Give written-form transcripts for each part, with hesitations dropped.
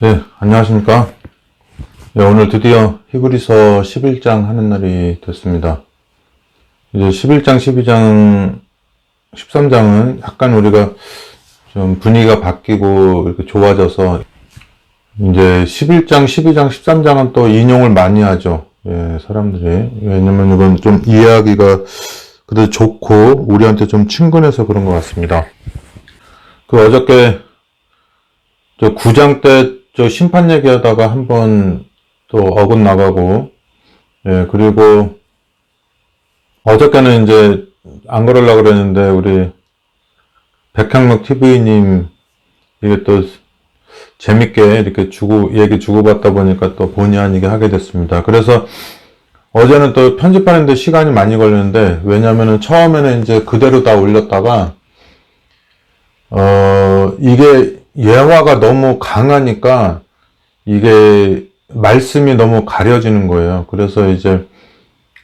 네, 안녕하십니까. 네, 오늘 드디어 히브리서 11장 하는 날이 됐습니다. 이제 11장, 12장, 13장은 약간 우리가 좀 분위기가 바뀌고 이렇게 좋아져서 이제 11장, 12장, 13장은 또 인용을 많이 하죠. 예, 사람들이. 왜냐면 이건 좀 이해하기가 그래도 좋고 우리한테 좀 친근해서 그런 것 같습니다. 어저께 저 9장 때 저 심판 얘기하다가 한번 또 어긋나가고, 예, 그리고 어저께는 이제 안 그러려고 그랬는데, 우리 백향록 TV님, 이게 또 재밌게 이렇게 얘기 주고받다 보니까 또 본의 아니게 하게 됐습니다. 그래서 어제는 또 편집하는데 시간이 많이 걸렸는데, 왜냐면은 처음에는 이제 그대로 다 올렸다가, 이게 예화가 너무 강하니까, 이게 말씀이 너무 가려지는 거예요. 그래서 이제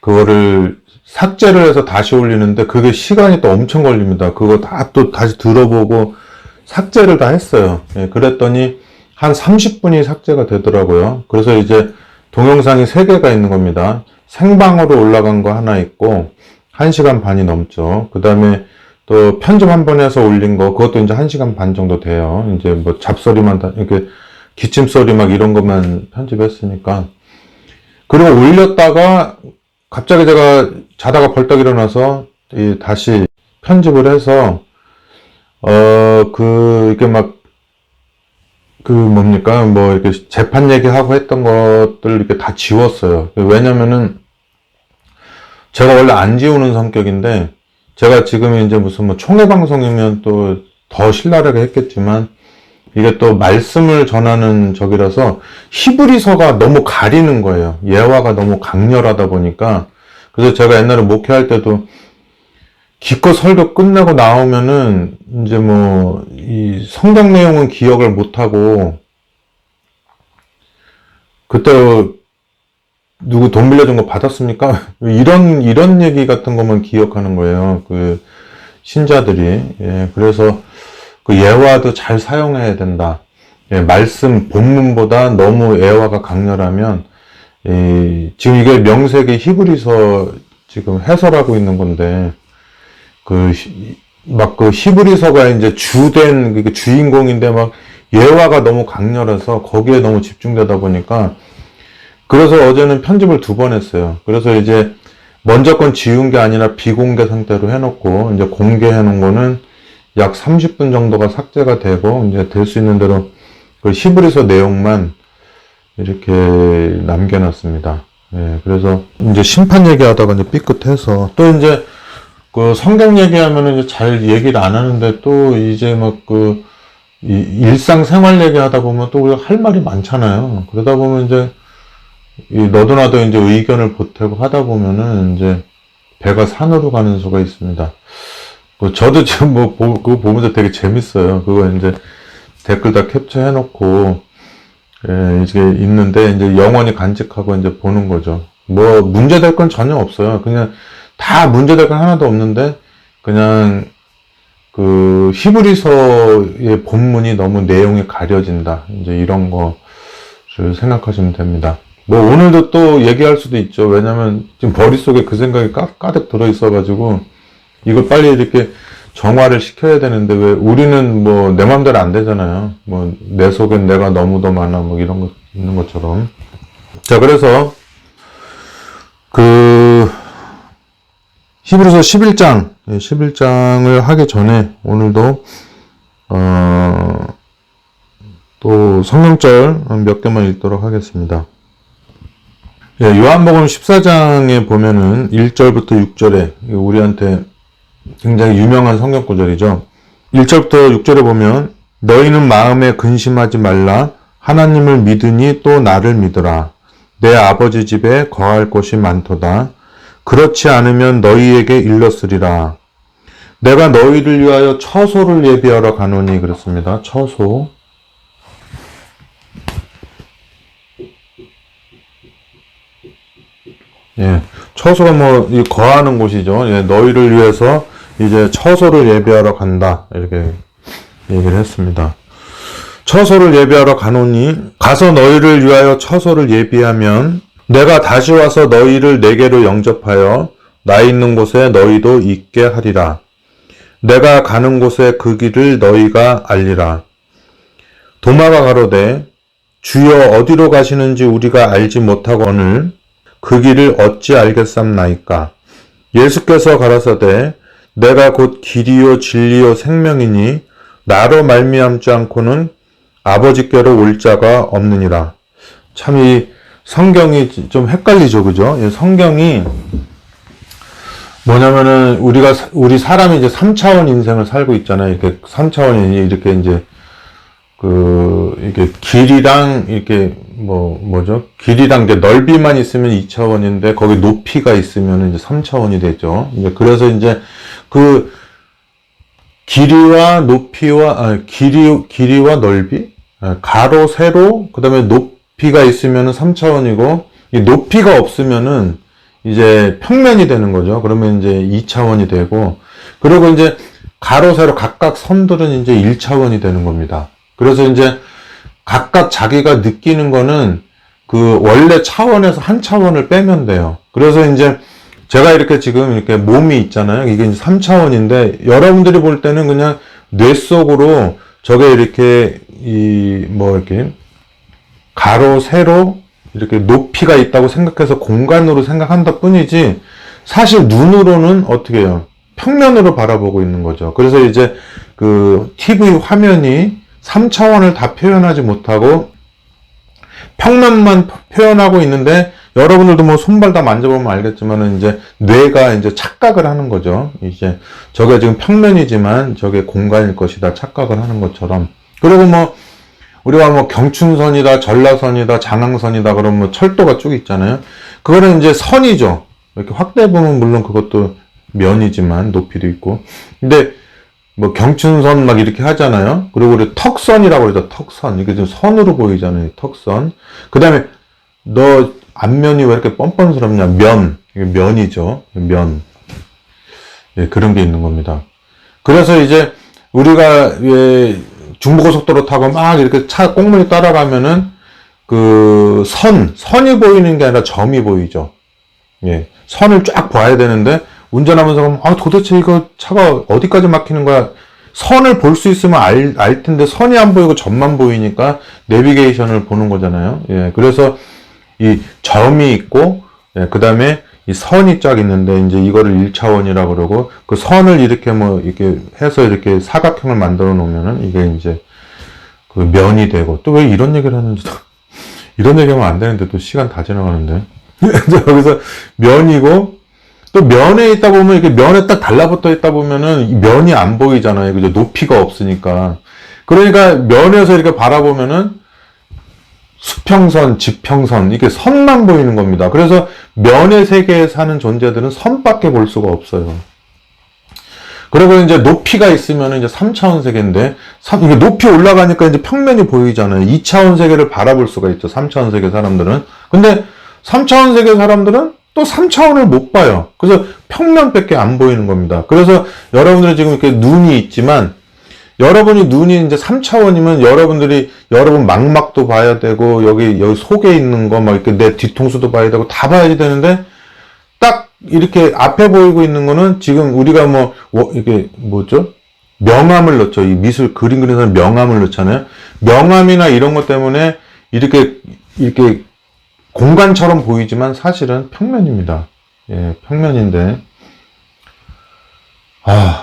그거를 삭제를 해서 다시 올리는데 그게 시간이 또 엄청 걸립니다. 그거 다 또 다시 들어보고 삭제를 다 했어요. 예, 그랬더니 한 30분이 삭제가 되더라고요. 그래서 이제 동영상이 3개가 있는 겁니다. 생방으로 올라간 거 하나 있고 1시간 반이 넘죠. 그 다음에 또 편집 한 번 해서 올린 거, 그것도 이제 1시간 반 정도 돼요. 이제 뭐 잡소리만 다 이렇게 기침소리 막 이런 것만 편집했으니까. 그리고 올렸다가 갑자기 제가 자다가 벌떡 일어나서 다시 편집을 해서 이렇게 막 뭡니까 뭐 이렇게 재판 얘기하고 했던 것들 이렇게 다 지웠어요. 왜냐면은 제가 원래 안 지우는 성격인데, 제가 지금 이제 무슨 뭐 총회 방송이면 또 더 신랄하게 했겠지만, 이게 또 말씀을 전하는 적이라서 히브리서가 너무 가리는 거예요. 예화가 너무 강렬하다 보니까. 그래서 제가 옛날에 목회할 때도 기껏 설교 끝내고 나오면은 이제 뭐 이 성경 내용은 기억을 못하고, 그때 누구 돈 빌려준 거 받았습니까? 이런 얘기 같은 것만 기억하는 거예요. 그 신자들이. 예, 그래서 그 예화도 잘 사용해야 된다. 예, 말씀 본문보다 너무 예화가 강렬하면, 지금 이게 명색이 히브리서 지금 해설하고 있는 건데, 그 히브리서가 이제 주된 주인공인데 막 예화가 너무 강렬해서 거기에 너무 집중되다 보니까, 그래서 어제는 편집을 2번 했어요. 그래서 이제 먼저 건 지운 게 아니라 비공개 상태로 해놓고, 이제 공개해 놓은 거는 약 30분 정도가 삭제가 되고, 이제 될 수 있는 대로 그 히브리서 내용만 이렇게 남겨놨습니다. 예, 그래서 이제 심판 얘기하다가 이제 삐끗해서, 또 이제 그 성경 얘기하면은 이제 잘 얘기를 안 하는데, 또 이제 막 일상생활 얘기하다 보면 또 우리가 할 말이 많잖아요. 그러다 보면 이제 너도 나도 이제 의견을 보태고 하다 보면은 이제 배가 산으로 가는 수가 있습니다. 저도 지금 그거 보면서 되게 재밌어요. 그거 이제 댓글 다 캡처해 놓고, 예, 이게 있는데, 이제 영원히 간직하고 이제 보는 거죠. 뭐, 문제될 건 전혀 없어요. 그냥 다 문제될 건 하나도 없는데, 그냥 히브리서의 본문이 너무 내용이 가려진다. 이제 이런 거를 생각하시면 됩니다. 뭐, 오늘도 또 얘기할 수도 있죠. 왜냐면 지금 머릿속에 그 생각이 가득 들어있어가지고, 이걸 빨리 이렇게 정화를 시켜야 되는데, 왜 우리는 뭐 내 맘대로 안 되잖아요. 뭐 내 속엔 내가 너무도 많아, 뭐 이런 거 있는 것처럼. 자, 그래서 히브리서 11장을 하기 전에 오늘도 또 성경절 몇 개만 읽도록 하겠습니다. 예, 요한복음 14장에 보면은 1절부터 6절에 우리한테 굉장히 유명한 성경 구절이죠. 1절부터 6절에 보면, 너희는 마음에 근심하지 말라. 하나님을 믿으니 또 나를 믿으라. 내 아버지 집에 거할 곳이 많도다. 그렇지 않으면 너희에게 일렀으리라. 내가 너희를 위하여 처소를 예비하러 가노니. 그렇습니다. 처소. 예, 처소가 거하는 곳이죠. 예, 너희를 위해서 이제 처소를 예비하러 간다. 이렇게 얘기를 했습니다. 처소를 예비하러 가노니 가서 너희를 위하여 처소를 예비하면 내가 다시 와서 너희를 내게로 영접하여 나 있는 곳에 너희도 있게 하리라. 내가 가는 곳에 그 길을 너희가 알리라. 도마가 가로되 주여 어디로 가시는지 우리가 알지 못하거늘 그 길을 어찌 알겠삼나이까. 예수께서 가라사대 내가 곧 길이요 진리요 생명이니 나로 말미암지 않고는 아버지께로 올 자가 없느니라. 참 이 성경이 좀 헷갈리죠, 그죠? 이 성경이 뭐냐면은 우리 사람이 이제 3차원 인생을 살고 있잖아요. 이렇게 3차원이 이렇게 이제 이게 길이랑 이렇게 뭐죠? 길이랑 이제 넓이만 있으면 2차원인데 거기 높이가 있으면 이제 3차원이 되죠. 이제 그래서 이제 그 길이와 높이와 길이와 넓이, 가로, 세로, 그다음에 높이가 있으면은 3차원이고 이 높이가 없으면은 이제 평면이 되는 거죠. 그러면 이제 2차원이 되고, 그리고 이제 가로, 세로 각각 선들은 이제 1차원이 되는 겁니다. 그래서 이제 각각 자기가 느끼는 거는 그 원래 차원에서 한 차원을 빼면 돼요. 그래서 이제 제가 이렇게 지금 이렇게 몸이 있잖아요. 이게 이제 3차원인데 여러분들이 볼 때는 그냥 뇌 속으로 저게 이렇게 이렇게 가로, 세로 이렇게 높이가 있다고 생각해서 공간으로 생각한다 뿐이지 사실 눈으로는 어떻게 해요? 평면으로 바라보고 있는 거죠. 그래서 이제 그 TV 화면이 3차원을 다 표현하지 못하고 평면만 표현하고 있는데 여러분들도 뭐 손발 다 만져보면 알겠지만은 이제 뇌가 이제 착각을 하는 거죠. 이제 저게 지금 평면이지만 저게 공간일 것이다 착각을 하는 것처럼. 그리고 뭐 우리가 뭐 경춘선이다, 전라선이다, 장항선이다 그러면 뭐 철도가 쭉 있잖아요. 그거는 이제 선이죠. 이렇게 확대해 보면 물론 그것도 면이지만 높이도 있고. 근데 뭐 경춘선 막 이렇게 하잖아요. 그리고 우리 턱선이라고 그러죠. 턱선. 이게 좀 선으로 보이잖아요. 턱선. 그 다음에 너 앞면이 왜 이렇게 뻔뻔스럽냐? 면. 이게 면이죠. 면. 예, 그런 게 있는 겁니다. 그래서 이제 우리가 중부고속도로 타고 막 이렇게 차 꽁무니 따라가면은 그 선이 보이는 게 아니라 점이 보이죠. 예. 선을 쫙 봐야 되는데 운전하면서 보면 도대체 이거 차가 어디까지 막히는 거야? 선을 볼 수 있으면 알 텐데 선이 안 보이고 점만 보이니까 내비게이션을 보는 거잖아요. 예. 그래서 이 점이 있고 그 다음에 이 선이 쫙 있는데 이제 이거를 1차원이라고 그러고 그 선을 이렇게 뭐 이렇게 해서 이렇게 사각형을 만들어 놓으면은 이게 이제 그 면이 되고 또 왜 이런 얘기를 하는지도 이런 얘기하면 안 되는데 또 시간 다 지나가는데 여기서 면이고 또 면에 있다 보면 이렇게 면에 딱 달라붙어 있다 보면은 면이 안 보이잖아요. 그죠? 높이가 없으니까. 그러니까 면에서 이렇게 바라보면은 수평선, 지평선, 이게 선만 보이는 겁니다. 그래서 면의 세계에 사는 존재들은 선밖에 볼 수가 없어요. 그리고 이제 높이가 있으면 이제 3차원 세계인데, 이게 높이 올라가니까 이제 평면이 보이잖아요. 2차원 세계를 바라볼 수가 있죠. 3차원 세계 사람들은. 근데 3차원 세계 사람들은 또 3차원을 못 봐요. 그래서 평면밖에 안 보이는 겁니다. 그래서 여러분들이 지금 이렇게 눈이 있지만, 여러분이 눈이 이제 3차원이면 여러분 망막도 봐야 되고, 여기 속에 있는 거, 막 이렇게 내 뒤통수도 봐야 되고, 다 봐야지 되는데, 딱 이렇게 앞에 보이고 있는 거는 지금 우리가 이게 뭐죠? 명암을 넣죠. 이 미술 그림 그리는 사람 명암을 넣잖아요. 명암이나 이런 것 때문에 이렇게 공간처럼 보이지만 사실은 평면입니다. 예, 평면인데.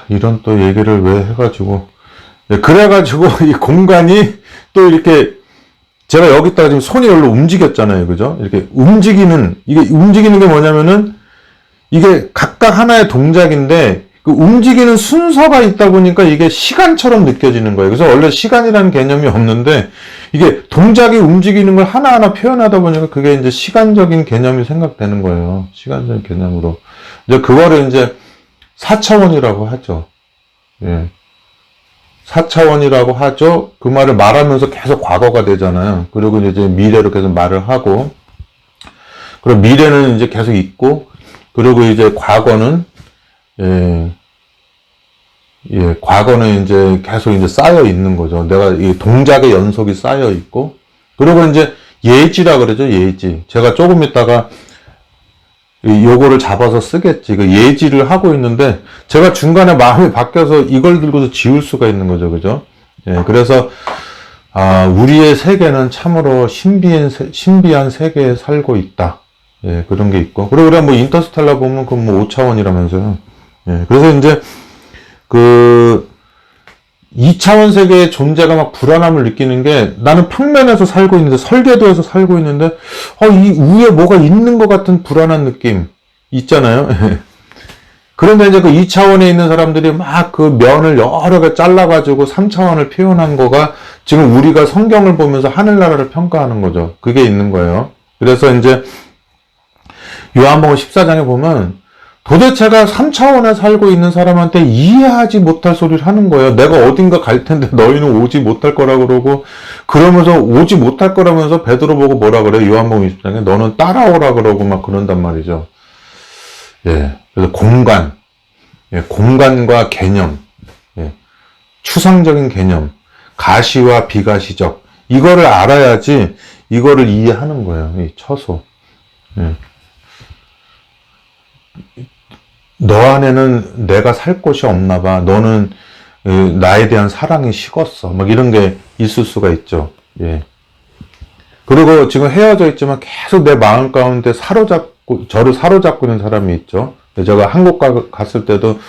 이런 또 얘기를 왜 해가지고. 네, 그래가지고 이 공간이 또 이렇게 제가 여기다가 지금 손이 여기로 움직였잖아요. 그죠? 이렇게 이게 움직이는 게 뭐냐면은 이게 각각 하나의 동작인데 그 움직이는 순서가 있다 보니까 이게 시간처럼 느껴지는 거예요. 그래서 원래 시간이라는 개념이 없는데 이게 동작이 움직이는 걸 하나하나 표현하다 보니까 그게 이제 시간적인 개념이 생각되는 거예요. 시간적인 개념으로. 이제 그거를 이제 4차원이라고 하죠. 예. 4차원이라고 하죠. 그 말을 말하면서 계속 과거가 되잖아요. 그리고 이제 미래로 계속 말을 하고, 그리고 미래는 이제 계속 있고, 그리고 이제 과거는, 과거는 이제 계속 이제 쌓여 있는 거죠. 내가 이 동작의 연속이 쌓여 있고, 그리고 이제 예지라 그러죠, 예지. 제가 조금 있다가 요거를 잡아서 쓰겠지. 그 예지를 하고 있는데, 제가 중간에 마음이 바뀌어서 이걸 들고서 지울 수가 있는 거죠, 그죠? 그래서, 우리의 세계는 참으로 신비한 세계에 살고 있다. 그런 게 있고. 그리고 우리가 뭐 인터스텔라 보면 그건 뭐 5차원이라면서요. 그래서 이제, 2차원 세계의 존재가 막 불안함을 느끼는 게, 나는 평면에서 살고 있는데, 설계도에서 살고 있는데, 이 위에 뭐가 있는 것 같은 불안한 느낌 있잖아요. 그런데 이제 그 2차원에 있는 사람들이 막 그 면을 여러 개 잘라가지고 3차원을 표현한 거가 지금 우리가 성경을 보면서 하늘나라를 평가하는 거죠. 그게 있는 거예요. 그래서 이제 요한복음 14장에 보면 도대체가 3차원에 살고 있는 사람한테 이해하지 못할 소리를 하는 거예요. 내가 어딘가 갈 텐데 너희는 오지 못할 거라 그러고, 그러면서 오지 못할 거라면서 베드로 보고 뭐라 그래요? 요한복음 20장에 너는 따라오라 그러고 막 그런단 말이죠. 그래서 공간과 개념, 추상적인 개념, 가시와 비가시적, 이거를 알아야지 이거를 이해하는 거예요. 이 처소. 너 안에는 내가 살 곳이 없나 봐. 너는 나에 대한 사랑이 식었어. 막 이런 게 있을 수가 있죠. 그리고 지금 헤어져 있지만 계속 내 마음 가운데 저를 사로잡고 있는 사람이 있죠. 제가 한국 갔을 때도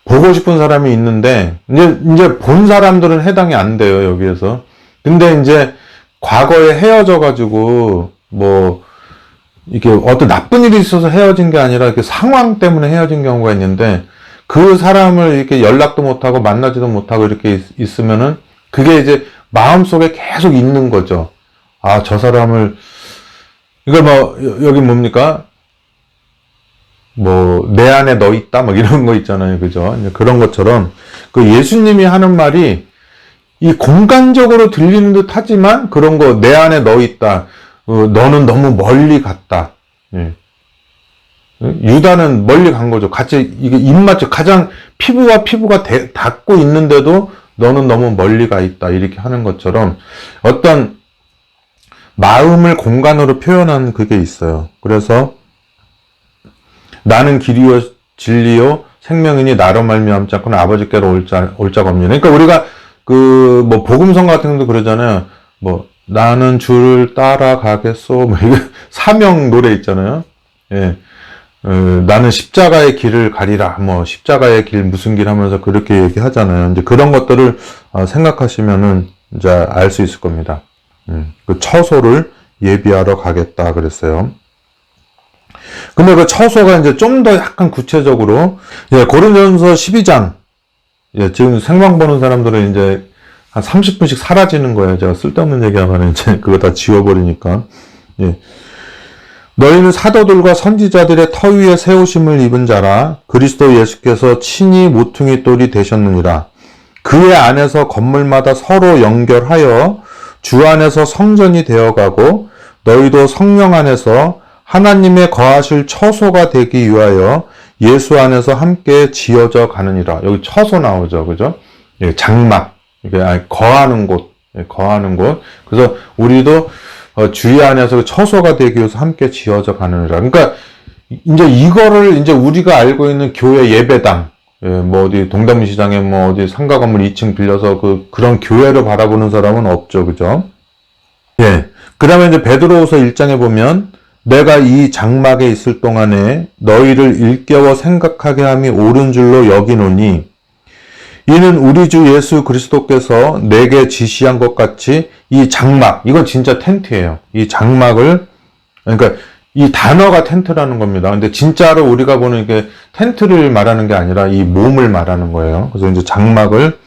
보고 싶은 사람이 있는데, 이제 본 사람들은 해당이 안 돼요, 여기에서. 근데 이제 과거에 헤어져가지고, 이게 어떤 나쁜 일이 있어서 헤어진 게 아니라 이렇게 상황 때문에 헤어진 경우가 있는데, 그 사람을 이렇게 연락도 못하고 만나지도 못하고 이렇게 있으면은 그게 이제 마음속에 계속 있는 거죠. 저 사람을, 이걸 여기 뭡니까? 내 안에 너 있다? 이런 거 있잖아요. 그죠? 그런 것처럼 그 예수님이 하는 말이 이 공간적으로 들리는 듯 하지만 그런 거, 내 안에 너 있다. 너는 너무 멀리 갔다. 유다는 멀리 간 거죠. 같이 이게 입맞춰 가장 피부가 닿고 있는데도 너는 너무 멀리 가 있다. 이렇게 하는 것처럼 어떤 마음을 공간으로 표현한 그게 있어요. 그래서 나는 길이요 진리요 생명이니 나로 말미암지 않고는 아버지께로 올 자가 없느니라. 그러니까 우리가 복음성 같은 것도 그러잖아요. 나는 주를 따라가겠소. 이거 사명 노래 있잖아요. 나는 십자가의 길을 가리라. 십자가의 길 무슨 길 하면서 그렇게 얘기하잖아요. 이제 그런 것들을 생각하시면은 이제 알 수 있을 겁니다. 그 처소를 예비하러 가겠다 그랬어요. 근데 그 처소가 이제 좀 더 약간 구체적으로, 고린도전서 12장, 지금 생방 보는 사람들은 이제 한 30분씩 사라지는 거예요. 제가 쓸데없는 얘기하면 이제 그거 다 지워버리니까. 너희는 사도들과 선지자들의 터 위에 세우심을 입은 자라. 그리스도 예수께서 친히 모퉁이 돌이 되셨느니라. 그의 안에서 건물마다 서로 연결하여 주 안에서 성전이 되어가고, 너희도 성령 안에서 하나님의 거하실 처소가 되기 위하여 예수 안에서 함께 지어져 가느니라. 여기 처소 나오죠. 그죠? 장막. 이게 거하는 곳. 거하는 곳. 그래서 우리도 주의 안에서 처소가 되기 위해서 함께 지어져 가느니라. 그러니까 이제 이거를 이제 우리가 알고 있는 교회 예배당, 어디 동대문시장에 어디 상가 건물 2층 빌려서 그런 교회를 바라보는 사람은 없죠. 그죠? 그 다음에 이제 베드로후서 1장에 보면 내가 이 장막에 있을 동안에 너희를 일깨워 생각하게 함이 옳은 줄로 여기노니 이는 우리 주 예수 그리스도께서 내게 지시한 것 같이 이 장막, 이건 진짜 텐트예요. 이 장막을, 그러니까 이 단어가 텐트라는 겁니다. 근데 진짜로 우리가 보는 이게 텐트를 말하는 게 아니라 이 몸을 말하는 거예요. 그래서 이제 장막을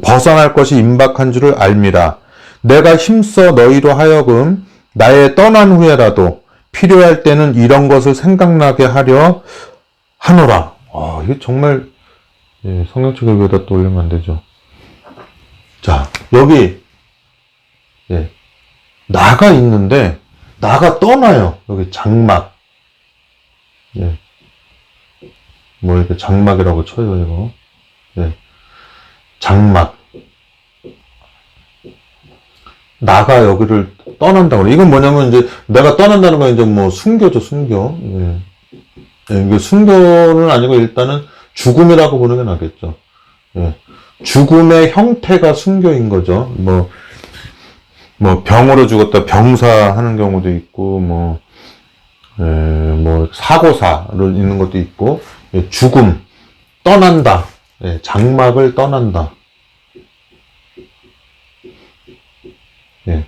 벗어날 것이 임박한 줄을 알미라. 내가 힘써 너희로 하여금 나의 떠난 후에라도 필요할 때는 이런 것을 생각나게 하려 하노라. 이게 정말 성경책을 위에다 또 올리면 안 되죠. 자, 여기 나가 있는데 나가 떠나요. 여기 장막. 이렇게 장막이라고 쳐요, 이거. 예. 장막. 나가 여기를 떠난다고. 이건 뭐냐면 이제 내가 떠난다는 건 이제 뭐 순교죠, 순교. 예. 예, 이게 순교는 아니고 일단은 죽음이라고 보는 게 낫겠죠. 예. 죽음의 형태가 순교인 거죠. 뭐 병으로 죽었다 병사하는 경우도 있고 뭐 사고사로 있는 것도 있고, 예, 죽음, 떠난다, 예, 장막을 떠난다, 예,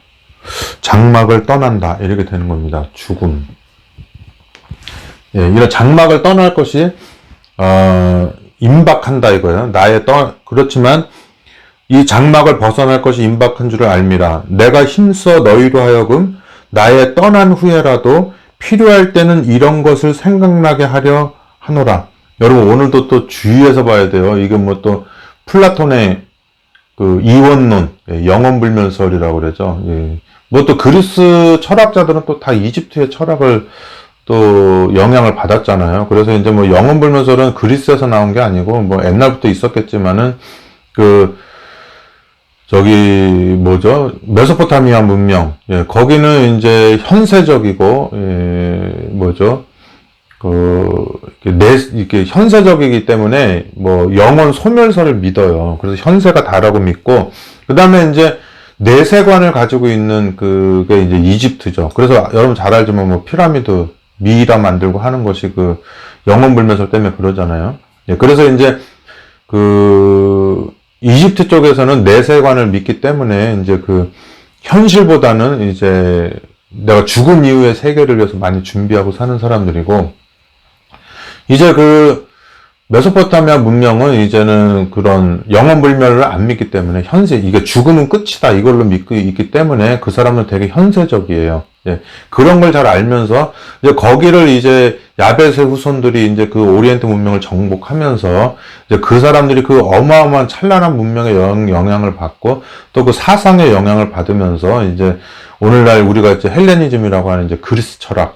장막을 떠난다 이렇게 되는 겁니다. 죽음. 예, 이런 장막을 떠날 것이 임박한다 이거예요. 그렇지만 이 장막을 벗어날 것이 임박한 줄을 알미라. 내가 힘써 너희로 하여금 나의 떠난 후에라도 필요할 때는 이런 것을 생각나게 하려 하노라. 여러분 오늘도 또 주의해서 봐야 돼요. 이게 뭐 또 플라톤의 그 이원론, 영원불면설이라고 그러죠. 예. 뭐 또 그리스 철학자들은 또 다 이집트의 철학을 또 영향을 받았잖아요. 그래서 이제 뭐 영원불면설은 그리스에서 나온 게 아니고 뭐 옛날부터 있었겠지만은 메소포타미아 문명, 예, 거기는 이제 현세적이고, 이렇게 현세적이기 때문에, 뭐, 영원 소멸설을 믿어요. 그래서 현세가 다라고 믿고, 그 다음에 이제, 내세관을 가지고 있는 그게 이제 이집트죠. 그래서 여러분 잘 알지만 뭐, 피라미드, 미이라 만들고 하는 것이 영원불멸설 때문에 그러잖아요. 예, 그래서 이제, 이집트 쪽에서는 내세관을 믿기 때문에 이제 현실보다는 이제 내가 죽은 이후의 세계를 위해서 많이 준비하고 사는 사람들이고, 이제 메소포타미아 문명은 이제는 그런 영원불멸을 안 믿기 때문에 이게 죽음은 끝이다 이걸로 믿고 있기 때문에 그 사람은 되게 현세적이에요. 예, 그런 걸 잘 알면서 이제 거기를 이제 야벳의 후손들이 이제 오리엔트 문명을 정복하면서 이제 그 사람들이 어마어마한 찬란한 문명의 영향을 받고 또 사상의 영향을 받으면서 이제 오늘날 우리가 이제 헬레니즘이라고 하는 이제 그리스 철학,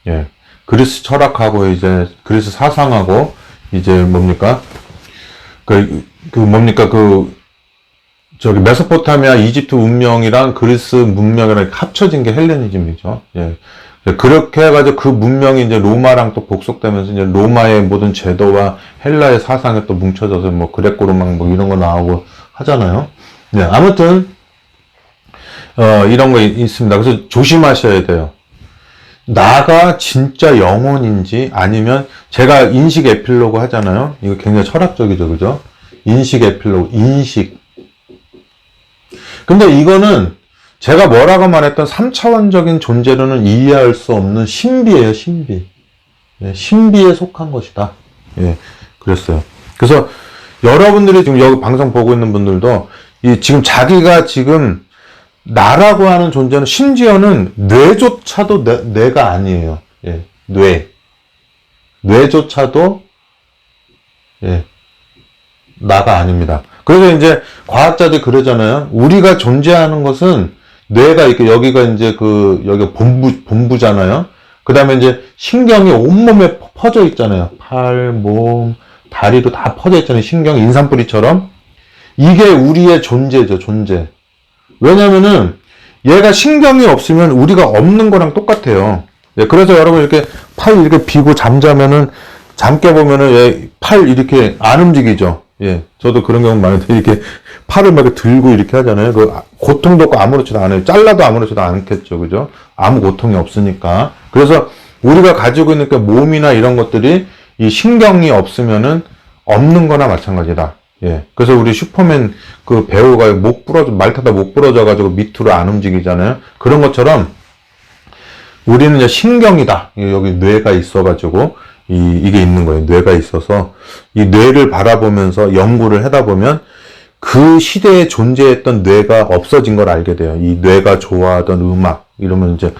예, 그리스 철학하고 이제 그리스 사상하고 이제 메소포타미아 이집트 문명이랑 그리스 문명이랑 합쳐진 게 헬레니즘이죠. 예. 그렇게 해가지고 그 문명이 이제 로마랑 또 복속되면서 이제 로마의 모든 제도와 헬라의 사상에 또 뭉쳐져서 뭐 그레코로망 뭐 이런 거 나오고 하잖아요. 네, 아무튼, 이런 거 있습니다. 그래서 조심하셔야 돼요. 나가 진짜 영혼인지 아니면 제가 인식 에필로그 하잖아요. 이거 굉장히 철학적이죠. 그죠? 인식 에필로그, 인식. 근데 이거는 제가 뭐라고 말했던 3차원적인 존재로는 이해할 수 없는 신비예요, 신비. 예, 신비에 속한 것이다. 예, 그랬어요. 그래서 여러분들이 지금 여기 방송 보고 있는 분들도 지금 자기가 지금 나라고 하는 존재는 심지어는 뇌조차도 내가 아니에요. 예, 뇌조차도 예, 나가 아닙니다. 그래서 이제 과학자들이 그러잖아요. 우리가 존재하는 것은 뇌가 이렇게 여기가 이제 여기가 본부잖아요. 그 다음에 이제 신경이 온몸에 퍼져 있잖아요. 팔, 몸, 다리로 다 퍼져 있잖아요. 신경, 인삼뿌리처럼. 이게 우리의 존재죠, 존재. 왜냐면은 얘가 신경이 없으면 우리가 없는 거랑 똑같아요. 예, 그래서 여러분 이렇게 팔 이렇게 비고 잠자면은 잠 깨보면은 얘 팔 이렇게 안 움직이죠. 예, 저도 그런 경우 많은데 이렇게 팔을 막 들고 이렇게 하잖아요. 고통도 없고 아무렇지도 않아요. 잘라도 아무렇지도 않겠죠, 그죠? 아무 고통이 없으니까. 그래서 우리가 가지고 있는 몸이나 이런 것들이 이 신경이 없으면은 없는 거나 마찬가지다. 예. 그래서 우리 슈퍼맨 배우가 말 타다 목 부러져가지고 밑으로 안 움직이잖아요. 그런 것처럼 우리는 이제 신경이다. 여기 뇌가 있어가지고 이게 있는 거예요. 뇌가 있어서 이 뇌를 바라보면서 연구를 하다 보면 그 시대에 존재했던 뇌가 없어진 걸 알게 돼요. 이 뇌가 좋아하던 음악 이러면 이제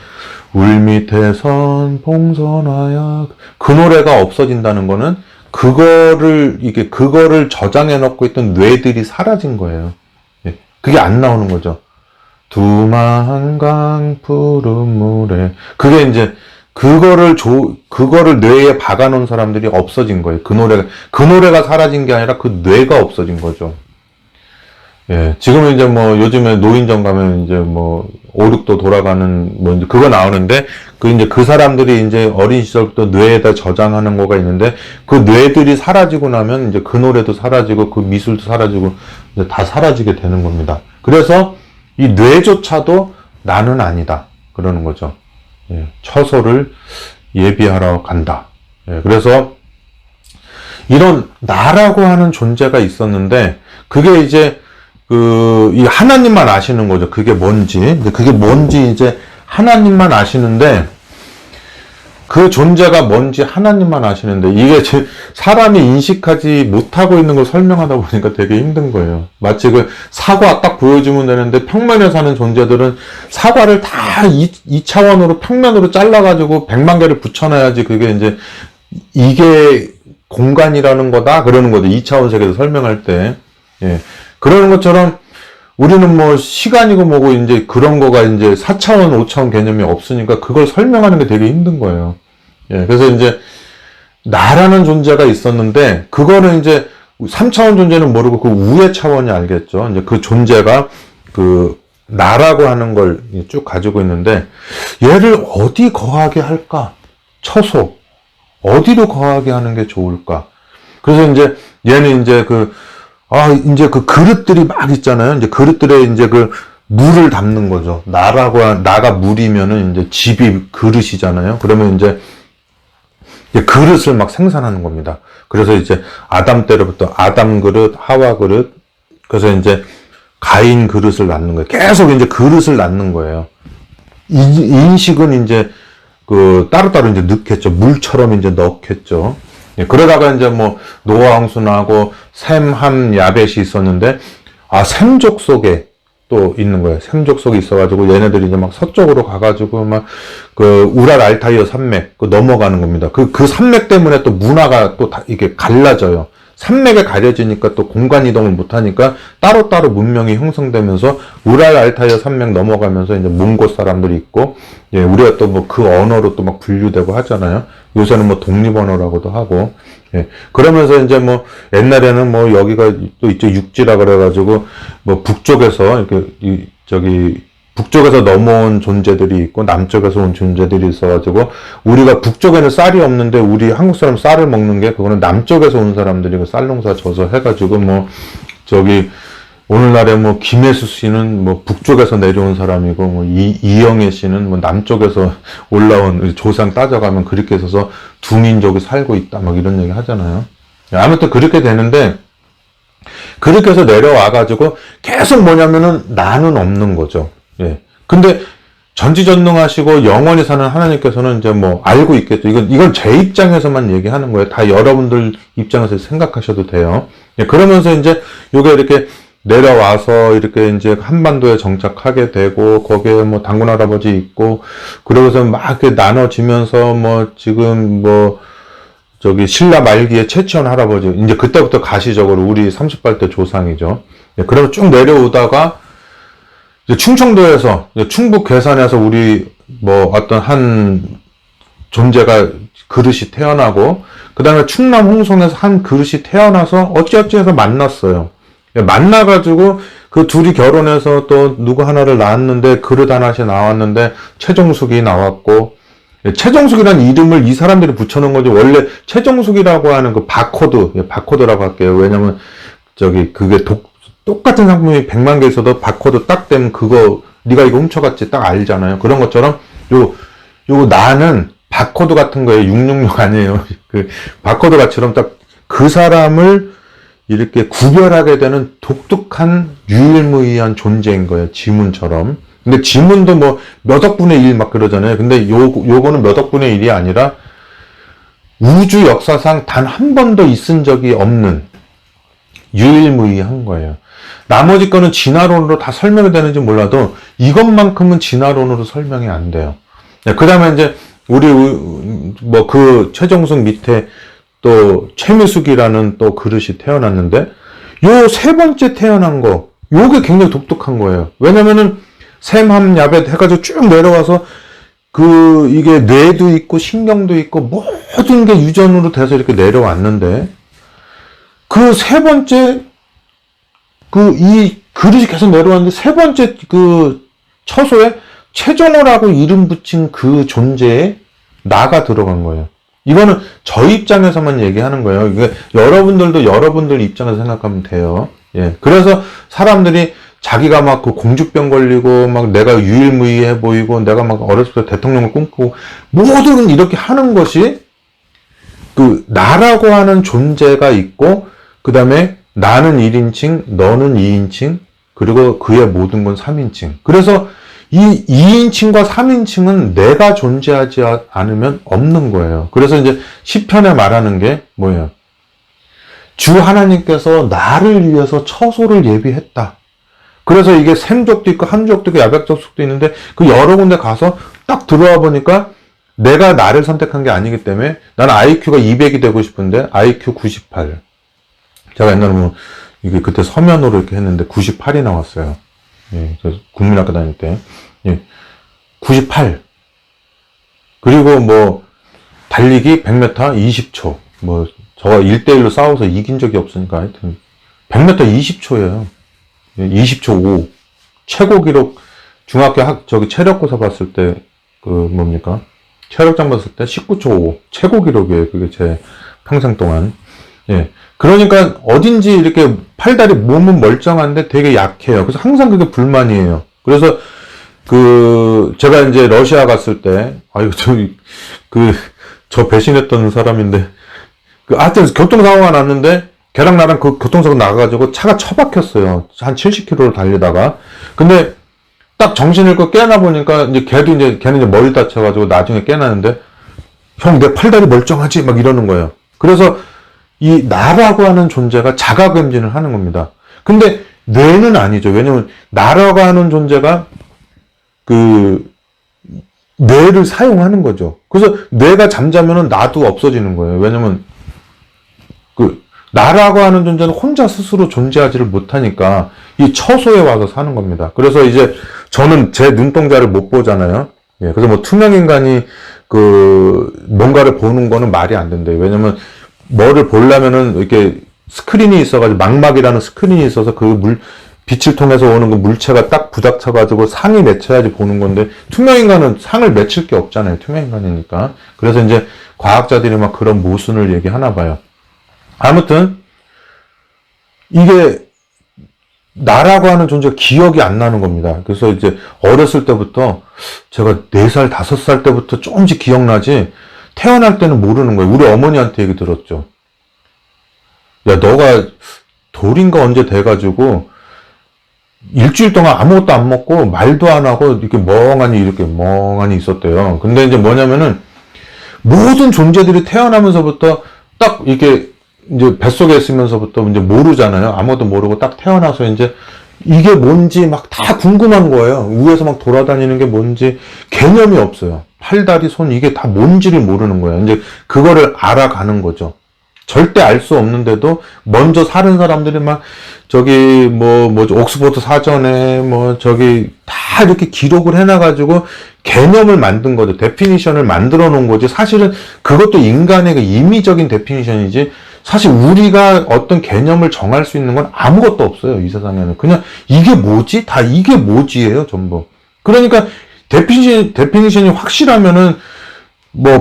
울밑에선 봉선화야 그 노래가 없어진다는 거는 그거를 저장해 놓고 있던 뇌들이 사라진 거예요. 예, 그게 안 나오는 거죠. 두만강 푸른 물에. 그게 이제, 그거를 뇌에 박아놓은 사람들이 없어진 거예요. 그 노래가 사라진 게 아니라 그 뇌가 없어진 거죠. 예, 지금은 이제 뭐 요즘에 노인정 가면 이제 뭐 5, 6도 돌아가는 뭐 이제 그거 나오는데 이제 그 사람들이 이제 어린 시절부터 뇌에다 저장하는 거가 있는데 그 뇌들이 사라지고 나면 이제 그 노래도 사라지고 그 미술도 사라지고 이제 다 사라지게 되는 겁니다. 그래서 이 뇌조차도 나는 아니다. 그러는 거죠. 예, 처소를 예비하러 간다. 예, 그래서 이런 나라고 하는 존재가 있었는데 그게 이제 이 하나님만 아시는 거죠. 그게 뭔지 이제 하나님만 아시는데 그 존재가 뭔지 하나님만 아시는데 이게 사람이 인식하지 못하고 있는 걸 설명하다 보니까 되게 힘든 거예요. 마치 그 사과 딱 보여주면 되는데 평면에 사는 존재들은 사과를 다 2차원으로 평면으로 잘라가지고 100만 개를 붙여놔야지 그게 이제 이게 공간이라는 거다 그러는 거죠. 2차원 세계에서 설명할 때. 예. 그러는 것처럼 우리는 뭐 시간이고 뭐고 이제 그런 거가 이제 4차원, 5차원 개념이 없으니까 그걸 설명하는 게 되게 힘든 거예요. 예, 그래서 이제 나라는 존재가 있었는데 그거는 이제 3차원 존재는 모르고 그 우의 차원이 알겠죠. 이제 그 존재가 그 나라고 하는 걸 쭉 가지고 있는데 얘를 어디 거하게 할까? 처소. 어디로 거하게 하는 게 좋을까? 그래서 이제 얘는 이제 이제 그 그릇들이 막 있잖아요. 이제 그릇들에 이제 그 물을 담는 거죠. 나가 물이면은 이제 집이 그릇이잖아요. 그러면 이제 그릇을 막 생산하는 겁니다. 그래서 이제 아담 때로부터 아담 그릇, 하와 그릇, 그래서 이제 가인 그릇을 낳는 거예요. 계속 이제 그릇을 낳는 거예요. 인식은 이제 따로따로 이제 넣겠죠. 물처럼 이제 넣겠죠. 예, 그러다가 이제 뭐 노아 홍수 나고 셈, 함, 야벳이 있었는데 셈족 속에 또 있는 거예요. 셈족 속에 있어가지고 얘네들이 이제 막 서쪽으로 가가지고 막 우랄 알타이어 산맥 넘어가는 겁니다. 그 산맥 때문에 또 문화가 또 이게 갈라져요. 산맥에 가려지니까 또 공간 이동을 못하니까 따로따로 문명이 형성되면서 우랄 알타이어 산맥 넘어가면서 이제 몽고 사람들이 있고, 예, 우리가 또 뭐 그 언어로 또 막 분류되고 하잖아요. 요새는 뭐 독립언어라고도 하고, 예. 그러면서 이제 뭐 옛날에는 뭐 여기가 또 이쪽 육지라 그래가지고 뭐 북쪽에서 이렇게 북쪽에서 넘어온 존재들이 있고 남쪽에서 온 존재들이 있어가지고 우리가 북쪽에는 쌀이 없는데 우리 한국 사람 쌀을 먹는 게 그거는 남쪽에서 온 사람들이 그 쌀농사 져서 해가지고 뭐 오늘날에 뭐 김혜수 씨는 뭐 북쪽에서 내려온 사람이고 뭐 이영애 씨는 뭐 남쪽에서 올라온 조상 따져가면 그렇게 해서 두 민족이 살고 있다 막 이런 얘기 하잖아요. 아무튼 그렇게 되는데 그렇게 해서 내려와가지고 계속 뭐냐면은 나는 없는 거죠. 예. 근데 전지전능하시고 영원히 사는 하나님께서는 이제 뭐 알고 있겠죠. 이건 제 입장에서만 얘기하는 거예요. 다 여러분들 입장에서 생각하셔도 돼요. 예. 그러면서 이제 요게 이렇게 내려와서 이렇게 이제 한반도에 정착하게 되고 거기에 뭐 당군 할아버지 있고 그러고서 막 이렇게 나눠지면서 뭐 지금 뭐 신라 말기에 최치원 할아버지 이제 그때부터 가시적으로 우리 38대 조상이죠. 예. 그러면 쭉 내려오다가 충청도에서 충북 괴산에서 우리 뭐 어떤 한 존재가 그릇이 태어나고 그 다음에 충남 홍성에서 한 그릇이 태어나서 어찌어찌해서 만났어요. 만나가지고 그 둘이 결혼해서 또 누구 하나를 낳았는데 그릇 하나씩 나왔는데 최종숙이 나왔고 최종숙이라는 이름을 이 사람들이 붙여놓은 거죠. 원래 최종숙이라고 하는 그 바코드라고 할게요. 왜냐면 그게 똑같은 상품이 100만 개 있어도 바코드 딱 되면 그거 네가 이거 훔쳐갔지 딱 알잖아요. 그런 것처럼 요거 나는 바코드 같은 거예요. 666 아니에요. 그 바코드가처럼 딱 그 사람을 이렇게 구별하게 되는 독특한 유일무이한 존재인 거예요. 지문처럼. 근데 지문도 뭐 몇 억분의 1 막 그러잖아요. 근데 요거는 몇 억분의 1이 아니라 우주 역사상 단 한 번도 있은 적이 없는 유일무이한 거예요. 나머지 거는 진화론으로 다 설명이 되는지 몰라도 이것만큼은 진화론으로 설명이 안 돼요. 그 다음에 이제 우리 뭐 그 최정숙 밑에 또 최미숙이라는 또 그릇이 태어났는데 요 세 번째 태어난 거 요게 굉장히 독특한 거예요. 왜냐면은 셈, 함, 야벳 해가지고 쭉 내려와서 이게 뇌도 있고 신경도 있고 모든 게 유전으로 돼서 이렇게 내려왔는데, 그 세 번째, 이 그릇이 계속 내려왔는데, 세 번째 처소에 최종호라고 이름 붙인 그 존재에 나가 들어간 거예요. 이거는 저희 입장에서만 얘기하는 거예요. 이게 여러분들도 여러분들 입장에서 생각하면 돼요. 예. 그래서 사람들이 자기가 막 그 공주병 걸리고 막 내가 유일무이해 보이고 내가 막 어렸을 때 대통령을 꿈꾸고 모든 이렇게 하는 것이 나라고 하는 존재가 있고, 그 다음에 나는 1인칭, 너는 2인칭, 그리고 그의 모든 건 3인칭. 그래서 이 2인칭과 3인칭은 내가 존재하지 않으면 없는 거예요. 그래서 이제 시편에 말하는 게 뭐예요? 주 하나님께서 나를 위해서 처소를 예비했다. 그래서 이게 생족도 있고 한족도 있고 야백족속도 있는데, 그 여러 군데 가서 딱 들어와 보니까 내가 나를 선택한 게 아니기 때문에, 나는 IQ가 200이 되고 싶은데 IQ 98. 제가 옛날에 뭐 이게 그때 서면으로 이렇게 했는데 98이 나왔어요. 예, 그래서 국민학교 다닐 때. 예, 98. 그리고 뭐, 달리기 100m 20초. 뭐, 저가 1대1로 싸워서 이긴 적이 없으니까 하여튼, 100m 20초예요. 예, 20초 5. 최고 기록, 중학교 체력고사 봤을 때, 뭡니까? 체력장 봤을 때 19초 5. 최고 기록이에요. 그게 제 평생 동안. 예. 그러니까 어딘지 이렇게 팔다리 몸은 멀쩡한데 되게 약해요. 그래서 항상 그게 불만이에요. 그래서 제가 이제 러시아 갔을 때, 저 배신했던 사람인데, 하여튼 교통사고가 났는데, 걔랑 나랑 그 교통사고 나가가지고 차가 처박혔어요. 한 70km를 달리다가. 근데 딱 정신 잃고 깨나 보니까, 걔는 이제 머리 다쳐가지고 나중에 깨나는데, 형, 내 팔다리 멀쩡하지? 막 이러는 거예요. 그래서 이 나라고 하는 존재가 자가검진을 하는 겁니다. 근데 뇌는 아니죠. 왜냐면 나라고 하는 존재가 뇌를 사용하는 거죠. 그래서 뇌가 잠자면은 나도 없어지는 거예요. 왜냐면 나라고 하는 존재는 혼자 스스로 존재하지를 못하니까 이 처소에 와서 사는 겁니다. 그래서 이제 저는 제 눈동자를 못 보잖아요. 예, 그래서 뭐 투명인간이 뭔가를 보는 거는 말이 안 된대요. 왜냐면 뭐를 보려면은 이렇게 스크린이 있어가지고, 망막이라는 스크린이 있어서 빛을 통해서 오는 그 물체가 딱 부닥쳐가지고 상이 맺혀야지 보는 건데, 투명인간은 상을 맺힐 게 없잖아요. 투명인간이니까. 그래서 이제 과학자들이 막 그런 모순을 얘기하나 봐요. 아무튼, 이게 나라고 하는 존재가 기억이 안 나는 겁니다. 그래서 이제 어렸을 때부터, 제가 4살, 5살 때부터 조금씩 기억나지, 태어날 때는 모르는 거예요. 우리 어머니한테 얘기 들었죠. 야, 너가 돌인가 언제 돼가지고 일주일 동안 아무것도 안 먹고 말도 안 하고 이렇게 멍하니 있었대요. 근데 이제 뭐냐면은 모든 존재들이 태어나면서부터 딱 이렇게 이제 뱃속에 있으면서부터 이제 모르잖아요. 아무것도 모르고 딱 태어나서 이제 이게 뭔지 막 다 궁금한 거예요. 위에서 막 돌아다니는 게 뭔지 개념이 없어요. 팔다리, 손, 이게 다 뭔지를 모르는 거예요. 이제 그거를 알아가는 거죠. 절대 알 수 없는데도 먼저 사는 사람들이 막 옥스포드 사전에 다 이렇게 기록을 해놔가지고 개념을 만든 거죠. 데피니션을 만들어 놓은 거지. 사실은 그것도 인간의 그 임의적인 데피니션이지, 사실 우리가 어떤 개념을 정할 수 있는 건 아무것도 없어요. 이 세상에는. 그냥 이게 뭐지? 다 이게 뭐지예요, 전부. 그러니까 데피니션이 확실하면은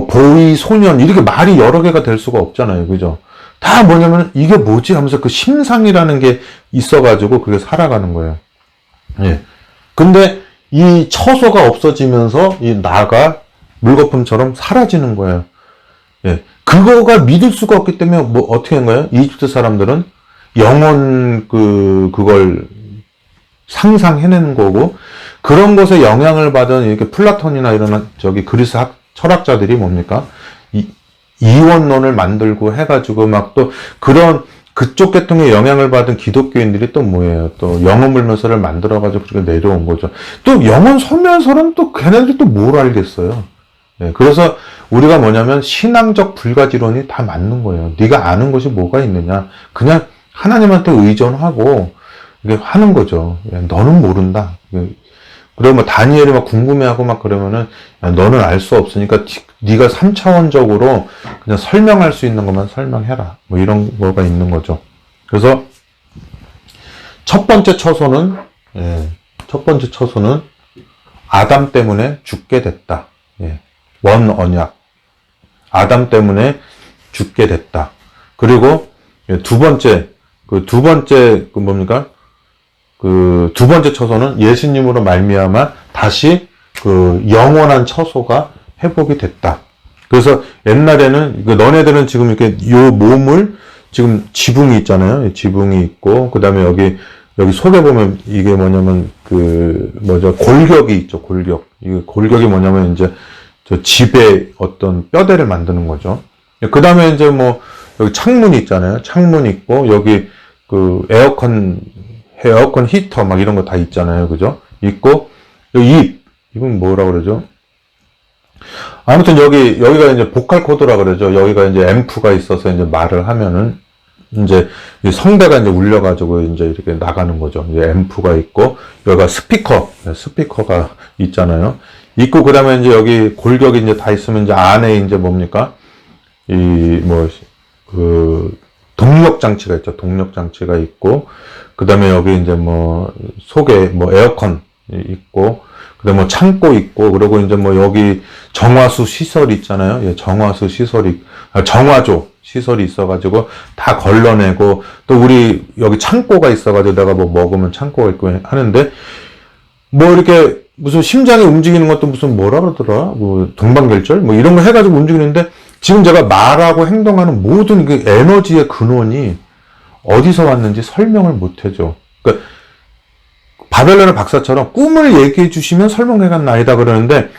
보이, 소년 이렇게 말이 여러 개가 될 수가 없잖아요. 그죠? 다 뭐냐면 이게 뭐지? 하면서 그 심상이라는 게 있어가지고 그게 살아가는 거예요. 예. 근데 이 처소가 없어지면서 이 나가 물거품처럼 사라지는 거예요. 예. 그거가 믿을 수가 없기 때문에 어떻게 한 거예요? 이집트 사람들은 영혼 그걸 상상해내는 거고, 그런 것에 영향을 받은 이렇게 플라톤이나 이런 그리스 철학자들이 뭡니까? 이원론을 만들고 해가지고 막 또 그쪽 계통에 영향을 받은 기독교인들이 또 뭐예요? 또 영혼 불면서를 만들어가지고 그렇게 내려온 거죠. 또 영혼 설면서는 또 걔네들이 또 뭘 알겠어요? 네, 그래서 우리가 뭐냐면 신앙적 불가지론이 다 맞는 거예요. 네가 아는 것이 뭐가 있느냐? 그냥 하나님한테 의존하고 이게 하는 거죠. 너는 모른다. 그리고 뭐 다니엘이 막 궁금해하고 막 그러면은 야, 너는 알 수 없으니까 네가 3차원적으로 그냥 설명할 수 있는 것만 설명해라. 뭐 이런 거가 있는 거죠. 그래서 첫 번째 처소는 아담 때문에 죽게 됐다. 원 언약. 아담 때문에 죽게 됐다. 그리고 두 번째 뭡니까? 그 두 번째 처소는 예수님으로 말미암아 다시 그 영원한 처소가 회복이 됐다. 그래서 옛날에는 너네들은 지금 이렇게 요 몸을 지금 지붕이 있잖아요. 지붕이 있고 그다음에 여기 속에 보면 이게 뭐냐면 골격이 있죠. 골격. 이 골격이 뭐냐면 이제 저 집에 어떤 뼈대를 만드는 거죠. 그다음에 이제 뭐 여기 창문이 있잖아요. 창문 있고 여기 그 에어컨 히터 막 이런 거 다 있잖아요. 그죠? 있고 입은 뭐라 그러죠? 아무튼 여기가 이제 보컬 코드라 그러죠. 여기가 이제 앰프가 있어서 이제 말을 하면은 이제 성대가 이제 울려가지고 이제 이렇게 나가는 거죠. 이제 앰프가 있고 여기가 스피커가 있잖아요. 있고 그다음에 이제 여기 골격이 이제 다 있으면 이제 안에 이제 뭡니까? 동력 장치가 있죠. 동력 장치가 있고 그다음에 여기 이제 뭐 속에 뭐 에어컨 있고 그다음에 뭐 창고 있고 그리고 이제 뭐 여기 정화수 시설 있잖아요. 정화수 시설이 정화조 시설이 있어가지고 다 걸러내고 또 우리 여기 창고가 있어가지고 내가 뭐 먹으면 창고가 있고 하는데 뭐 이렇게 무슨 심장이 움직이는 것도 무슨 뭐라 그러더라 뭐 동방결절 뭐 이런 거 해가지고 움직이는데 지금 제가 말하고 행동하는 모든 그 에너지의 근원이 어디서 왔는지 설명을 못 해줘. 그러니까 바벨론의 박사처럼 꿈을 얘기해 주시면 설명해간나이다 그러는데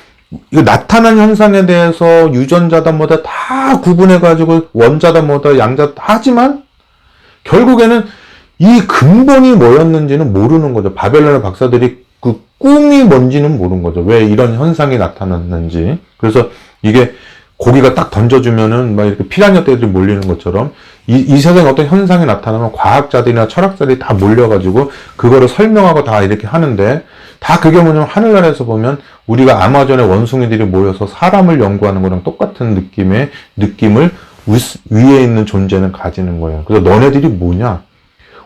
이거 나타난 현상에 대해서 유전자다 뭐다 다 구분해가지고 원자다 뭐다 양자다 하지만 결국에는 이 근본이 뭐였는지는 모르는 거죠. 바벨론의 박사들이 그 꿈이 뭔지는 모르는 거죠. 왜 이런 현상이 나타났는지. 그래서 이게 고기가 딱 던져주면은 막 이렇게 피라냐 떼들이 몰리는 것처럼 이 세상에 어떤 현상이 나타나면 과학자들이나 철학자들이 다 몰려가지고 그거를 설명하고 다 이렇게 하는데 다 그게 뭐냐면 하늘나라에서 보면 우리가 아마존의 원숭이들이 모여서 사람을 연구하는 거랑 똑같은 느낌을 위에 있는 존재는 가지는 거예요. 그래서 너네들이 뭐냐?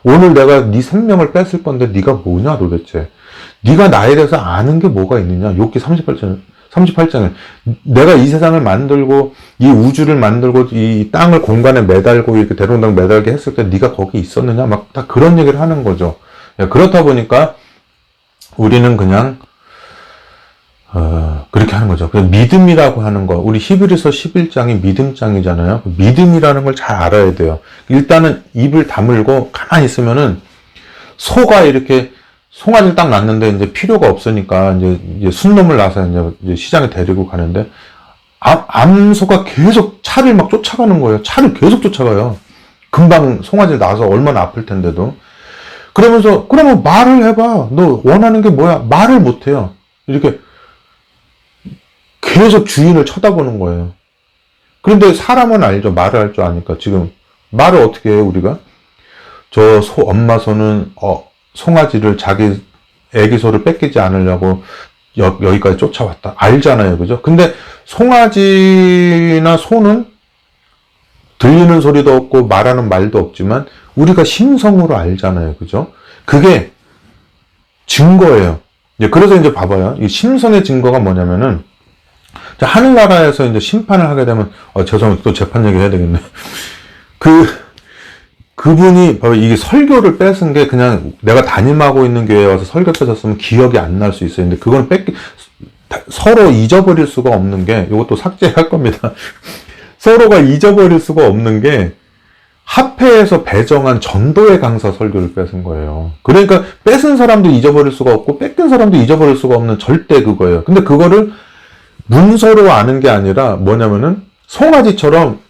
오늘 내가 네 생명을 뺏을 건데 네가 뭐냐 도대체? 네가 나에 대해서 아는 게 뭐가 있느냐? 욥기 38장을 내가 이 세상을 만들고 이 우주를 만들고 이 땅을 공간에 매달고 이렇게 대롱대롱 매달게 했을 때 네가 거기 있었느냐? 막 다 그런 얘기를 하는 거죠. 그렇다 보니까 우리는 그냥 그렇게 하는 거죠. 믿음이라고 하는 거, 우리 히브리서 11장이 믿음장이잖아요. 믿음이라는 걸 잘 알아야 돼요. 일단은 입을 다물고 가만히 있으면은 소가 이렇게 송아지를 딱 낳는데 이제 필요가 없으니까 이제 순놈을 낳아서 이제 시장에 데리고 가는데 암소가 계속 차를 막 쫓아가는 거예요. 차를 계속 쫓아가요. 금방 송아지를 낳아서 얼마나 아플 텐데도. 그러면서 그러면 말을 해봐. 너 원하는 게 뭐야? 말을 못 해요. 이렇게 계속 주인을 쳐다보는 거예요. 그런데 사람은 알죠. 말을 할 줄 아니까. 지금 말을 어떻게 해요, 우리가? 저 엄마 소는 송아지를 자기 애기 소를 뺏기지 않으려고 여기까지 쫓아왔다. 알잖아요. 그죠? 근데 송아지나 소는 들리는 소리도 없고 말하는 말도 없지만 우리가 심성으로 알잖아요. 그죠? 그게 증거예요. 그래서 이제 봐봐요. 이 심성의 증거가 뭐냐면은 하늘나라에서 이제 심판을 하게 되면 죄송합니다. 또 재판 얘기 해야 되겠네. 그분이 바로 이게 설교를 뺏은 게 그냥 내가 담임하고 있는 교회에 와서 설교 뺏었으면 기억이 안 날 수 있어요. 근데 그건 서로 잊어버릴 수가 없는 게, 이것도 삭제할 겁니다. 서로가 잊어버릴 수가 없는 게 합회에서 배정한 전도의 강사 설교를 뺏은 거예요. 그러니까 뺏은 사람도 잊어버릴 수가 없고 뺏긴 사람도 잊어버릴 수가 없는 절대 그거예요. 근데 그거를 문서로 아는 게 아니라 뭐냐면은 송아지처럼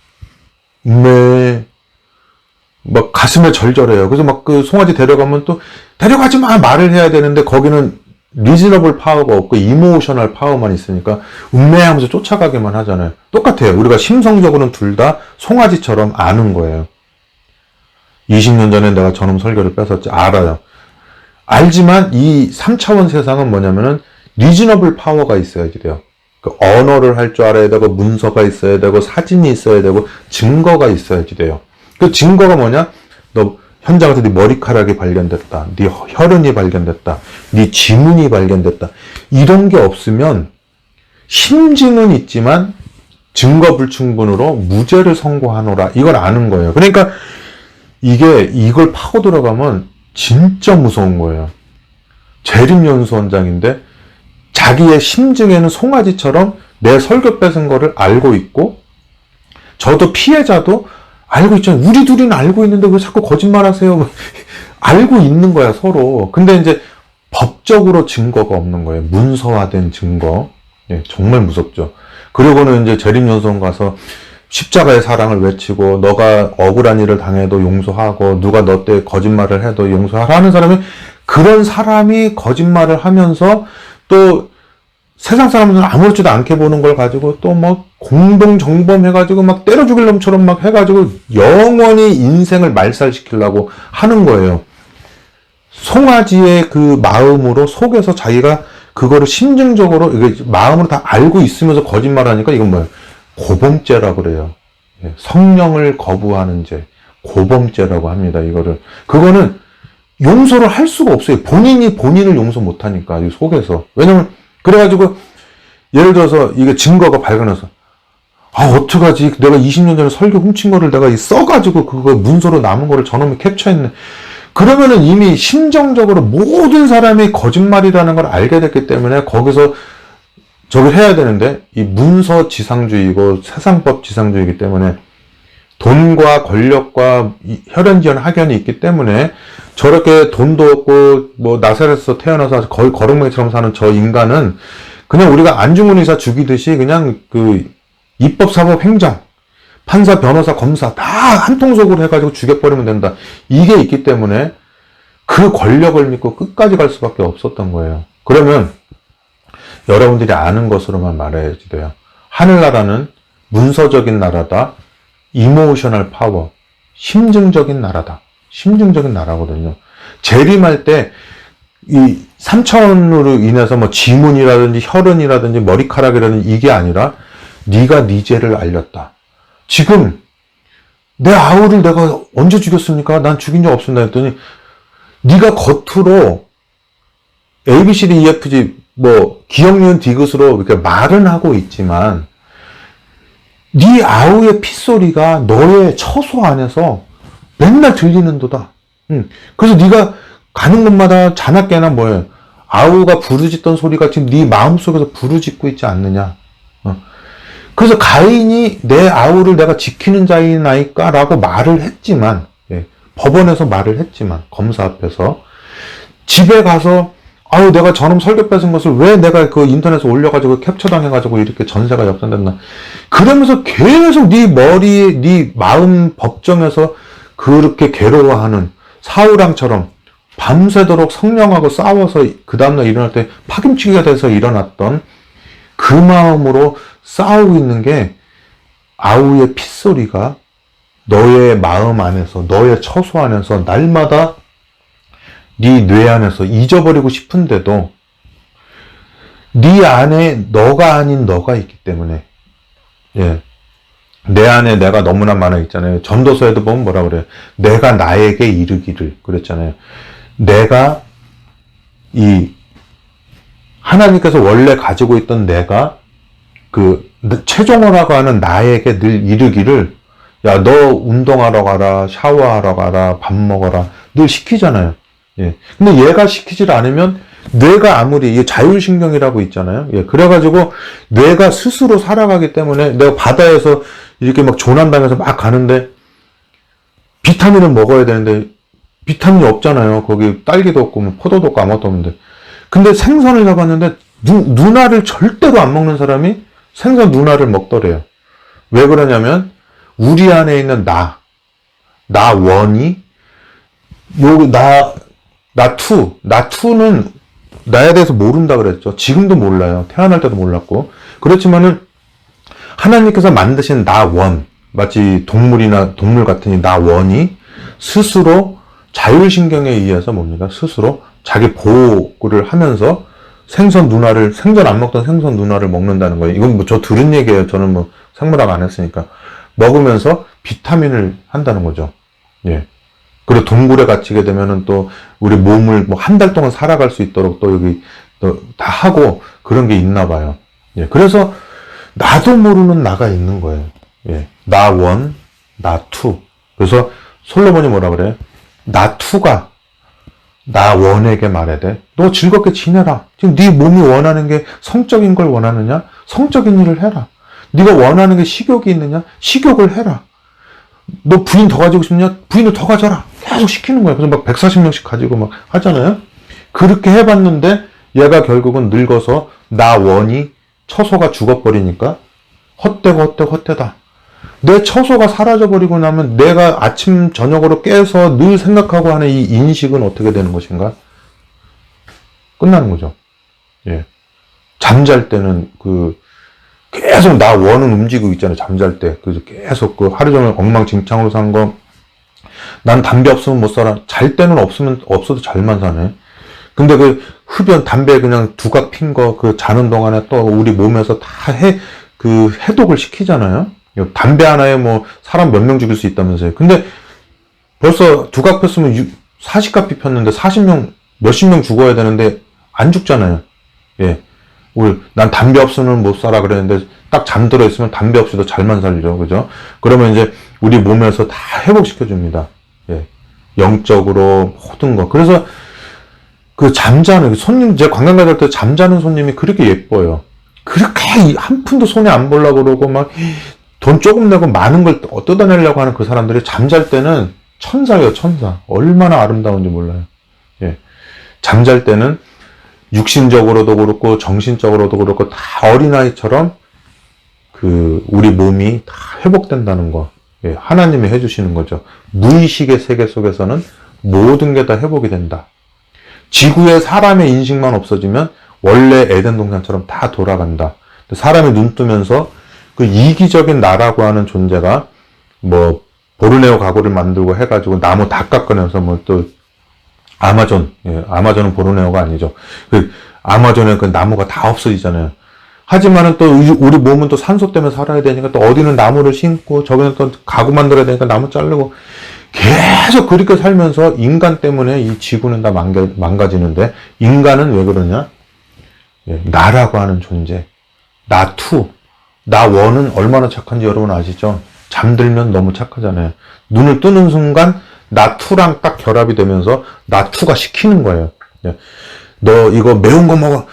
막 가슴에 절절해요. 그래서 막 그 송아지 데려가면 또 데려가지 마 말을 해야 되는데 거기는 리즈너블 파워가 없고 이모셔널 파워만 있으니까 음매하면서 쫓아가기만 하잖아요. 똑같아요. 우리가 심성적으로는 둘 다 송아지처럼 아는 거예요. 20년 전에 내가 저놈 설교를 뺏었지 알아요. 알지만 이 3차원 세상은 뭐냐면은 리즈너블 파워가 있어야지 돼요. 그 언어를 할 줄 알아야 되고, 문서가 있어야 되고, 사진이 있어야 되고, 증거가 있어야지 돼요. 그 증거가 뭐냐? 너 현장에서 네 머리카락이 발견됐다. 네 혈흔이 발견됐다. 네 지문이 발견됐다. 이런 게 없으면 심증은 있지만 증거 불충분으로 무죄를 선고하노라. 이걸 아는 거예요. 그러니까 이걸 파고 들어가면 진짜 무서운 거예요. 재림연수원장인데 자기의 심증에는 송아지처럼 내 설교 뺏은 거를 알고 있고, 저도 피해자도 알고 있잖아요. 우리 둘이는 알고 있는데 왜 자꾸 거짓말 하세요? 알고 있는 거야, 서로. 근데 이제 법적으로 증거가 없는 거예요. 문서화된 증거. 예, 정말 무섭죠. 그리고는 이제 재림연수원 가서 십자가의 사랑을 외치고, 너가 억울한 일을 당해도 용서하고, 누가 너 때 거짓말을 해도 용서하라 하는 사람이, 그런 사람이 거짓말을 하면서 또 세상 사람들은 아무렇지도 않게 보는 걸 가지고 또 막 공동정범 해가지고 막 때려 죽일 놈처럼 막 해가지고 영원히 인생을 말살시키려고 하는 거예요. 송아지의 그 마음으로 속에서 자기가 그거를 심증적으로 이게 마음으로 다 알고 있으면서 거짓말하니까 이건 뭐예요? 고범죄라고 그래요. 성령을 거부하는 죄, 고범죄라고 합니다. 이거를. 그거는 용서를 할 수가 없어요. 본인이 본인을 용서 못하니까, 이 속에서. 왜냐면 그래가지고 예를 들어서 이게 증거가 발견해서, 아 어떡하지, 내가 20년 전에 설교 훔친 거를 내가 써가지고 그거 문서로 남은 거를 저놈이 캡처했네. 그러면은 이미 심정적으로 모든 사람이 거짓말이라는 걸 알게 됐기 때문에 거기서 저걸 해야 되는데, 이 문서 지상주의고 세상법 지상주의이기 때문에 돈과 권력과 혈연지연 학연이 있기 때문에 저렇게 돈도 없고 뭐 나사렛에서 태어나서 거의 거룩맹이처럼 사는 저 인간은 그냥 우리가 안중근 의사 죽이듯이 그냥 그 입법, 사법, 행정, 판사, 변호사, 검사 다 한 통속으로 해가지고 죽여버리면 된다. 이게 있기 때문에 그 권력을 믿고 끝까지 갈 수밖에 없었던 거예요. 그러면 여러분들이 아는 것으로만 말해야지 돼요. 하늘나라는 문서적인 나라다. 이모셔널 파워, 심증적인 나라다. 심증적인 나라거든요. 재림할 때 이 3차원으로 인해서 뭐 지문이라든지 혈흔이라든지 머리카락이라든지 이게 아니라 네가 네 죄를 알렸다. 지금 내 아우를 내가 언제 죽였습니까? 난 죽인 적 없습니다 했더니, 네가 겉으로 ABCD EFG 뭐 기억, 니은, 디귿으로 이렇게 말은 하고 있지만 네 아우의 핏소리가 너의 처소 안에서 맨날 들리는도다. 그래서 네가 가는 곳마다 자나깨나 뭐예요? 아우가 부르짖던 소리가 지금 네 마음속에서 부르짖고 있지 않느냐. 그래서 가인이 내 아우를 내가 지키는 자이나이까 라고 말을 했지만, 법원에서 말을 했지만, 검사 앞에서 집에 가서 아유 내가 저놈 설교 뺏은 것을 왜 내가 그 인터넷에 올려가지고 캡처당해가지고 이렇게 전세가 역전됐나. 그러면서 계속 네 머리, 네 마음 법정에서 그렇게 괴로워하는 사울왕처럼 밤새도록 성령하고 싸워서 그 다음날 일어날 때 파김치기가 돼서 일어났던 그 마음으로 싸우고 있는 게, 아우의 핏소리가 너의 마음 안에서, 너의 처소 안에서 날마다 네 뇌 안에서 잊어버리고 싶은데도 네 안에 너가 아닌 너가 있기 때문에, 내 안에 내가 너무나 많아 있잖아요. 전도서에도 보면 뭐라 그래요? 내가 나에게 이르기를 그랬잖아요. 내가 하나님께서 원래 가지고 있던 내가 그 최종호라고 하는 나에게 늘 이르기를, 야 너 운동하러 가라, 샤워하러 가라, 밥 먹어라 늘 시키잖아요. 근데 얘가 시키질 않으면 뇌가 아무리, 이 자율신경이라고 있잖아요. 그래가지고 뇌가 스스로 살아가기 때문에, 내가 바다에서 이렇게 막 조난당해서 막 가는데 비타민을 먹어야 되는데 비타민이 없잖아요. 거기 딸기도 없고 뭐 포도도 없고 아무것도 없는데. 근데 생선을 잡았는데 누나를 절대로 안 먹는 사람이 생선 누나를 먹더래요. 왜 그러냐면 우리 안에 있는 나 원이 나투는 나에 대해서 모른다 그랬죠. 지금도 몰라요. 태어날 때도 몰랐고. 그렇지만은 하나님께서 만드신 나 원, 마치 동물 같은 이 나 원이 스스로 자율신경에 의해서 뭡니까? 스스로 자기 보호를 하면서 생선 누나를, 생전 안 먹던 생선 누나를 먹는다는 거예요. 이건 뭐 저 들은 얘기예요. 저는 뭐 생물학 안 했으니까. 먹으면서 비타민을 한다는 거죠. 예. 그리고 동굴에 갇히게 되면은 또 우리 몸을 뭐 한 달 동안 살아갈 수 있도록 또 여기 또 다 하고 그런 게 있나 봐요. 예. 그래서 나도 모르는 나가 있는 거예요. 예. 나 원, 나 투. 그래서 솔로몬이 뭐라 그래? 나 투가 나 원에게 말해대. 너 즐겁게 지내라. 지금 네 몸이 원하는 게 성적인 걸 원하느냐? 성적인 일을 해라. 네가 원하는 게 식욕이 있느냐? 식욕을 해라. 너 부인 더 가지고 싶냐? 부인을 더 가져라. 계속 시키는 거야. 그래서 막 140명씩 가지고 막 하잖아요. 그렇게 해봤는데 얘가 결국은 늙어서 나 원이 처소가 죽어버리니까 헛되다. 내 처소가 사라져버리고 나면 내가 아침 저녁으로 깨서 늘 생각하고 하는 이 인식은 어떻게 되는 것인가? 끝나는 거죠. 예. 잠잘 때는 계속 나 원은 움직이고 있잖아요. 잠잘 때. 그래서 계속 하루 종일 엉망진창으로 산 거. 난 담배 없으면 못 살아. 잘 때는 없어도 잘만 사네. 근데 흡연, 담배 그냥 두각 핀 거, 자는 동안에 또 우리 몸에서 다 해독을 시키잖아요. 담배 하나에 뭐 사람 몇 명 죽일 수 있다면서요. 근데 벌써 두각 폈으면 40갑 폈는데 40명, 몇십 명 죽어야 되는데 안 죽잖아요. 예. 난 담배 없으면 못 살아 그랬는데 딱 잠들어 있으면 담배 없이도 잘만 살죠. 그죠? 그러면 이제 우리 몸에서 다 회복시켜 줍니다. 예. 영적으로 모든 거. 그래서 잠자는 손님, 제 관광 가실 때 잠자는 손님이 그렇게 예뻐요. 그렇게 한 푼도 손에 안 보려고 그러고 막 돈 조금 내고 많은 걸 뜯어내려고 하는 그 사람들이 잠잘 때는 천사예요, 천사. 얼마나 아름다운지 몰라요. 예. 잠잘 때는 육신적으로도 그렇고 정신적으로도 그렇고 다 어린아이처럼 우리 몸이 다 회복된다는 거. 예. 하나님이 해주시는 거죠. 무의식의 세계 속에서는 모든 게 다 회복이 된다. 지구에 사람의 인식만 없어지면 원래 에덴 동산처럼 다 돌아간다. 사람이 눈 뜨면서 이기적인 나라고 하는 존재가 뭐 보르네오 가구를 만들고 해가지고 나무 다 깎아내서 뭐 또 아마존, 예, 아마존은 보르네오가 아니죠. 아마존에 나무가 다 없어지잖아요. 하지만은 또 우리 몸은 또 산소 때문에 살아야 되니까 또 어디는 나무를 심고 저기는 또 가구 만들어야 되니까 나무 자르고 계속 그렇게 살면서 인간 때문에 이 지구는 다 망가지는데 인간은 왜 그러냐? 예, 나라고 하는 존재, 나 투, 나 원은 얼마나 착한지 여러분 아시죠? 잠들면 너무 착하잖아요. 눈을 뜨는 순간 나 투랑 딱 결합이 되면서 나 투가 시키는 거예요. 예. 너 이거 매운 거 먹어.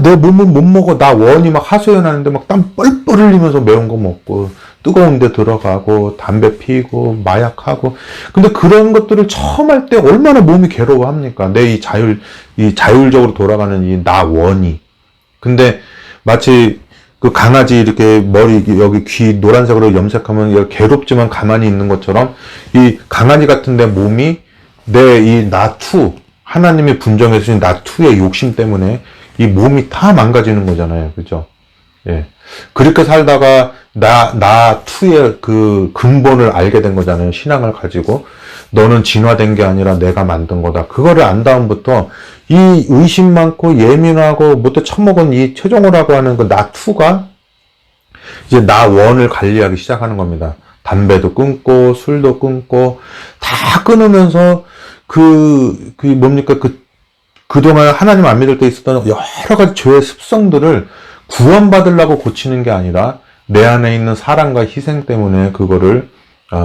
내 몸은 못 먹어. 나 원이 막 하소연하는데 막 땀 뻘뻘 흘리면서 매운 거 먹고 뜨거운 데 들어가고 담배 피고 마약하고. 근데 그런 것들을 처음 할 때 얼마나 몸이 괴로워합니까? 내 이 자율적으로 돌아가는 이 나 원이. 근데 마치 강아지 이렇게 머리 여기 귀 노란색으로 염색하면 괴롭지만 가만히 있는 것처럼 이 강아지 같은 내 몸이 내 이 나 투, 하나님이 분정해 주신 나 투의 욕심 때문에 이 몸이 다 망가지는 거잖아요. 그죠? 예. 그렇게 살다가 나 투의 근본을 알게 된 거잖아요. 신앙을 가지고. 너는 진화된 게 아니라 내가 만든 거다. 그거를 안 다음부터 이 의심 많고 예민하고 못돼 처먹은 이 최종호라고 하는 나 투가 이제 나 원을 관리하기 시작하는 겁니다. 담배도 끊고 술도 끊고 다 끊으면서 뭡니까 그동안 하나님 안 믿을 때 있었던 여러 가지 죄의 습성들을 구원받으려고 고치는 게 아니라 내 안에 있는 사랑과 희생 때문에 그거를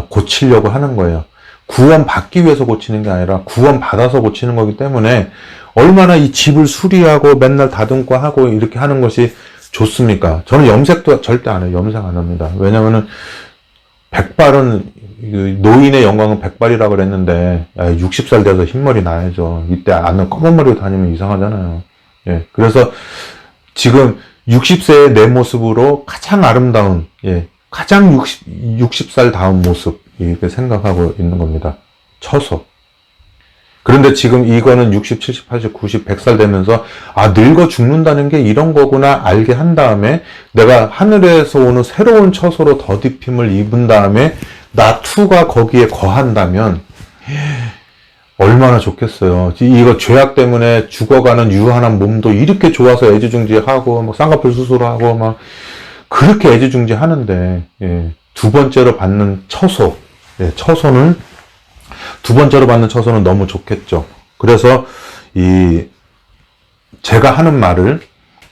고치려고 하는 거예요. 구원받기 위해서 고치는 게 아니라 구원받아서 고치는 거기 때문에 얼마나 이 집을 수리하고 맨날 다듬고 하고 이렇게 하는 것이 좋습니까? 저는 염색도 절대 안 해요. 염색 안 합니다. 왜냐면은 백발은 노인의 영광은 백발이라고 그랬는데 60살 돼서 흰머리 나야죠. 이때 안 검은 머리로 다니면 이상하잖아요. 예. 그래서 지금 60세의 내 모습으로 가장 아름다운, 예, 가장 60살 다운 모습, 이렇게 생각하고 있는 겁니다. 처소. 그런데 지금 이거는 60, 70, 80, 90, 100살 되면서 늙어 죽는다는 게 이런 거구나 알게 한 다음에 내가 하늘에서 오는 새로운 처소로 더딥힘을 입은 다음에 나 투가 거기에 거한다면 얼마나 좋겠어요. 이거 죄악 때문에 죽어가는 유한한 몸도 이렇게 좋아서 애지중지하고, 뭐 쌍꺼풀 수술하고, 막, 그렇게 애지중지하는데, 예, 두 번째로 받는 처소, 예, 두 번째로 받는 처소는 너무 좋겠죠. 그래서, 제가 하는 말을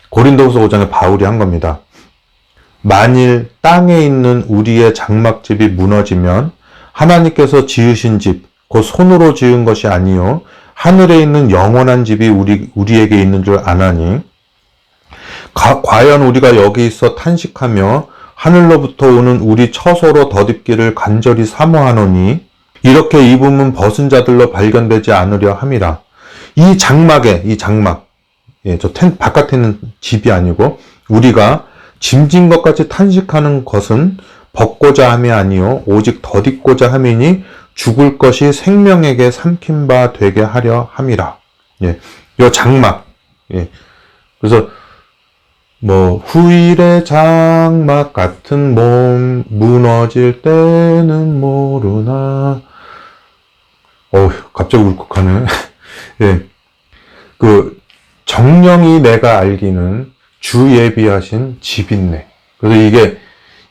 고린도후서 5장에 바울이 한 겁니다. 만일 땅에 있는 우리의 장막집이 무너지면 하나님께서 지으신 집, 곧 손으로 지은 것이 아니요 하늘에 있는 영원한 집이 우리에게 있는 줄 아나니 과연 우리가 여기 있어 탄식하며 하늘로부터 오는 우리 처소로 덧입기를 간절히 사모하노니 이렇게 입음은 벗은 자들로 발견되지 않으려 함이라. 이 장막, 예, 바깥에 있는 집이 아니고 우리가 짐진 것 같이 탄식하는 것은 벗고자 함이 아니요 오직 덧입고자 함이니 죽을 것이 생명에게 삼킨 바 되게 하려 함이라. 예, 요 장막. 예, 그래서 뭐 후일의 장막 같은 몸 무너질 때는 모르나. 갑자기 울컥하네. 예, 정령이 내가 알기는 주 예비하신 집인네. 그래서 이게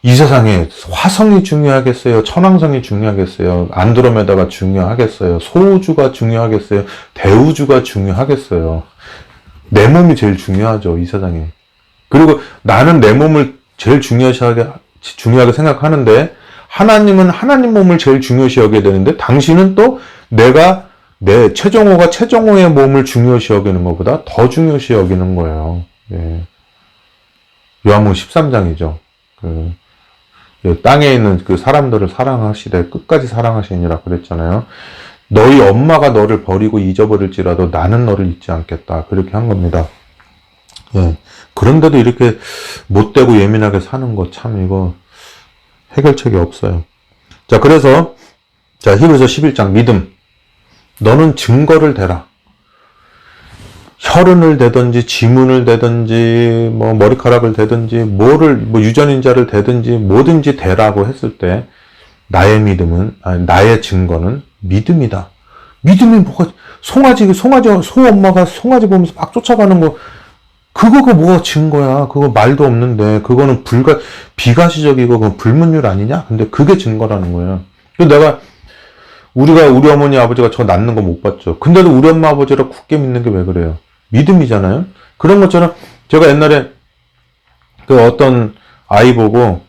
이 세상에 화성이 중요하겠어요? 천왕성이 중요하겠어요? 안드로메다가 중요하겠어요? 소우주가 중요하겠어요? 대우주가 중요하겠어요? 내 몸이 제일 중요하죠, 이 세상에. 그리고 나는 내 몸을 제일 중요하게 생각하는데, 하나님은 하나님 몸을 제일 중요시 여겨야 되는데, 당신은 또 내 최정호가 최정호의 몸을 중요시 여기는 것보다 더 중요시 여기는 거예요. 예. 요한복음 13장이죠. 땅에 있는 그 사람들을 사랑하시되 끝까지 사랑하시니라 그랬잖아요. 너희 엄마가 너를 버리고 잊어버릴지라도 나는 너를 잊지 않겠다. 그렇게 한 겁니다. 예. 그런데도 이렇게 못되고 예민하게 사는 거 참 이거 해결책이 없어요. 자, 그래서 히브리서 11장 믿음. 너는 증거를 대라. 혈흔을 대든지 지문을 대든지 뭐 머리카락을 대든지 유전인자를 대든지 뭐든지 대라고 했을 때 나의 증거는 믿음이다. 믿음이 뭐가 소 엄마가 송아지 보면서 막 쫓아가는 거 그거가 뭐가 증거야. 그거 말도 없는데 그거는 비가시적이고 그건 불문율 아니냐? 근데 그게 증거라는 거예요. 그래서 우리 어머니 아버지가 저 낳는 거 못 봤죠. 근데도 우리 엄마 아버지를 굳게 믿는 게 왜 그래요? 믿음이잖아요. 그런 것처럼 제가 옛날에 어떤 아이 보고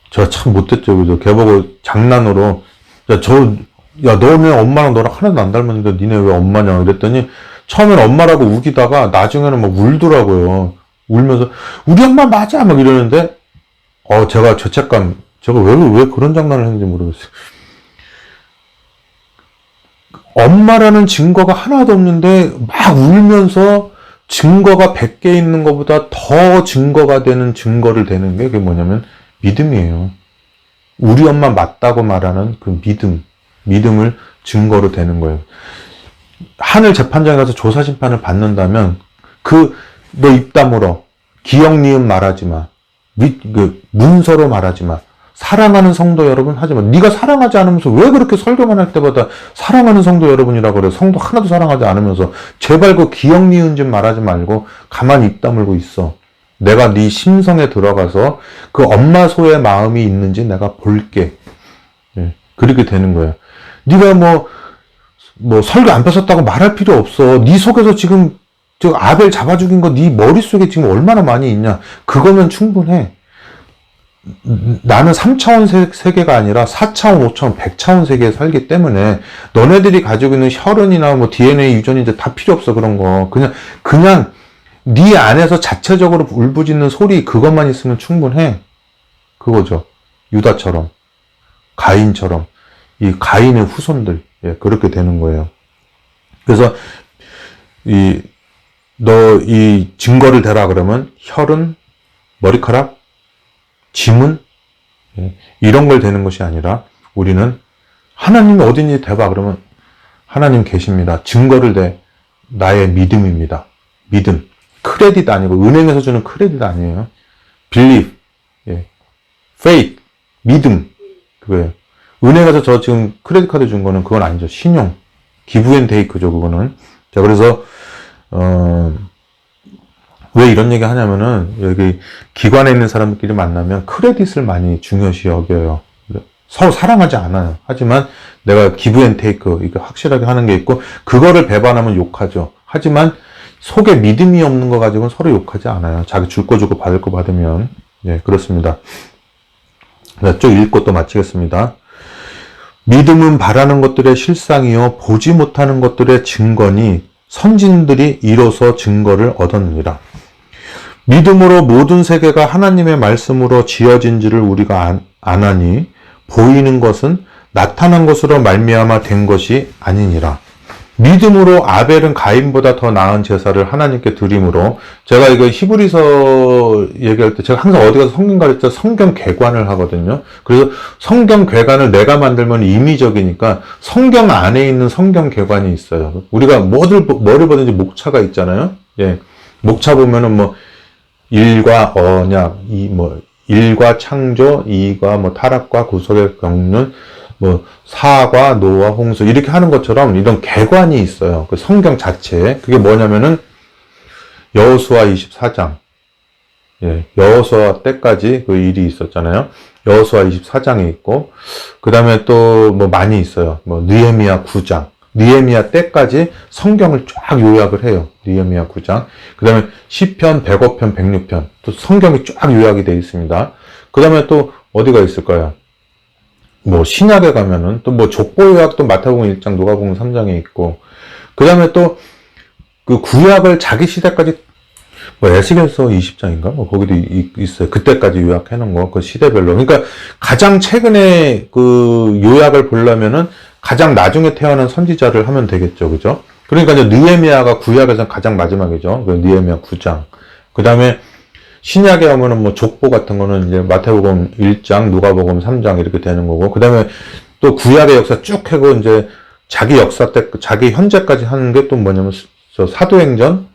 제가 참 못됐죠. 그죠? 걔 보고 장난으로 너네 엄마랑 너랑 하나도 안 닮았는데 니네 왜 엄마냐 그랬더니 처음엔 엄마라고 우기다가 나중에는 막 울더라고요. 울면서 우리 엄마 맞아 막 이러는데 제가 죄책감 제가 왜 그런 장난을 했는지 모르겠어요. 엄마라는 증거가 하나도 없는데 막 울면서 증거가 100개 있는 것보다 더 증거가 되는 증거를 대는 게 그게 뭐냐면 믿음이에요. 우리 엄마 맞다고 말하는 그 믿음을 증거로 대는 거예요. 하늘 재판장에 가서 조사 심판을 받는다면 너 입 다물어. 기억 니은 말하지 마. 문서로 말하지 마. 사랑하는 성도 여러분 하지 마. 네가 사랑하지 않으면서 왜 그렇게 설교만 할 때마다 사랑하는 성도 여러분이라고 그래. 성도 하나도 사랑하지 않으면서 제발 그 기억 니은 좀 말하지 말고 가만히 입 다물고 있어. 내가 네 심성에 들어가서 그 엄마 소의 마음이 있는지 내가 볼게. 예, 그렇게 되는 거예요. 네가 뭐 설교 안 뺏었다고 말할 필요 없어. 네 속에서 지금 저 아벨 잡아 죽인 거 네 머릿속에 지금 얼마나 많이 있냐. 그거면 충분해. 나는 3차원 세계가 아니라 4차원, 5차원, 100차원 세계에 살기 때문에 너네들이 가지고 있는 혈흔이나 DNA 유전인데 다 필요 없어 그런 거. 그냥 네 안에서 자체적으로 울부짖는 소리 그것만 있으면 충분해. 그거죠. 유다처럼, 가인처럼 이 가인의 후손들 그렇게 되는 거예요. 그래서 너 이 증거를 대라 그러면 혈흔, 머리카락, 지문 이런 걸 대는 것이 아니라 우리는 하나님이 어딘지 대봐 그러면 하나님 계십니다. 증거를 대 나의 믿음입니다. 믿음. 크레딧 아니고 은행에서 주는 크레딧 아니에요. believe, faith, 믿음 그거예요. 은행 가서 저 지금 크레딧 카드 준 거는 그건 아니죠. 신용. 기브앤테이크죠, 그거는. 자, 그래서, 왜 이런 얘기 하냐면은, 여기 기관에 있는 사람들끼리 만나면 크레딧을 많이 중요시 여겨요. 서로 사랑하지 않아요. 하지만 내가 기브앤테이크, 이거 확실하게 하는 게 있고, 그거를 배반하면 욕하죠. 하지만 속에 믿음이 없는 거 가지고는 서로 욕하지 않아요. 자기 줄 거 주고 받을 거 받으면. 예, 그렇습니다. 자, 쭉 읽고 또 마치겠습니다. 믿음은 바라는 것들의 실상이요 보지 못하는 것들의 증거니 선진들이 이로써 증거를 얻었느니라. 믿음으로 모든 세계가 하나님의 말씀으로 지어진지를 우리가 아나니 보이는 것은 나타난 것으로 말미암아 된 것이 아니니라. 믿음으로 아벨은 가인보다 더 나은 제사를 하나님께 드림으로, 제가 이거 히브리서 얘기할 때 제가 항상 어디 가서 성경 가르칠 때 성경 개관을 하거든요. 그래서 성경 개관을 내가 만들면 임의적이니까 성경 안에 있는 성경 개관이 있어요. 우리가 뭐를 보든지 목차가 있잖아요. 예. 목차 보면은 뭐 1과 언약, 1과 창조, 2과 뭐 타락과 구속의 경륜, 뭐 사과, 노아, 홍수 이렇게 하는 것처럼 이런 개관이 있어요. 그 성경 자체에. 그게 뭐냐면은 여호수아 24장. 예, 여호수아 때까지 그 일이 있었잖아요. 여호수아 24장이 있고, 그 다음에 또 뭐 많이 있어요. 뭐 느헤미야 9장. 느헤미야 때까지 성경을 쫙 요약을 해요. 느헤미야 9장. 그 다음에 시편, 105편, 106편. 또 성경이 쫙 요약이 되어 있습니다. 그 다음에 또 어디가 있을까요? 뭐 신약에 가면은 또 뭐 족보 요약도 마태복음 1장, 누가복음 3장에 있고, 그 다음에 또 그 구약을 자기 시대까지 뭐 에스겔서 20장인가 뭐 거기도 있어요. 그때까지 요약해 놓은 거, 그 시대별로. 그러니까 가장 최근에 그 요약을 보려면은 가장 나중에 태어난 선지자를 하면 되겠죠, 그죠? 그러니까 이제 느헤미야가 구약에서 가장 마지막이죠. 그 느헤미야 9장. 그 다음에 신약에 하면은 뭐 족보 같은 거는 이제 마태복음 1장, 누가복음 3장 이렇게 되는 거고, 그 다음에 또 구약의 역사 쭉 하고 이제 자기 역사 때, 자기 현재까지 하는 게 또 뭐냐면 저 사도행전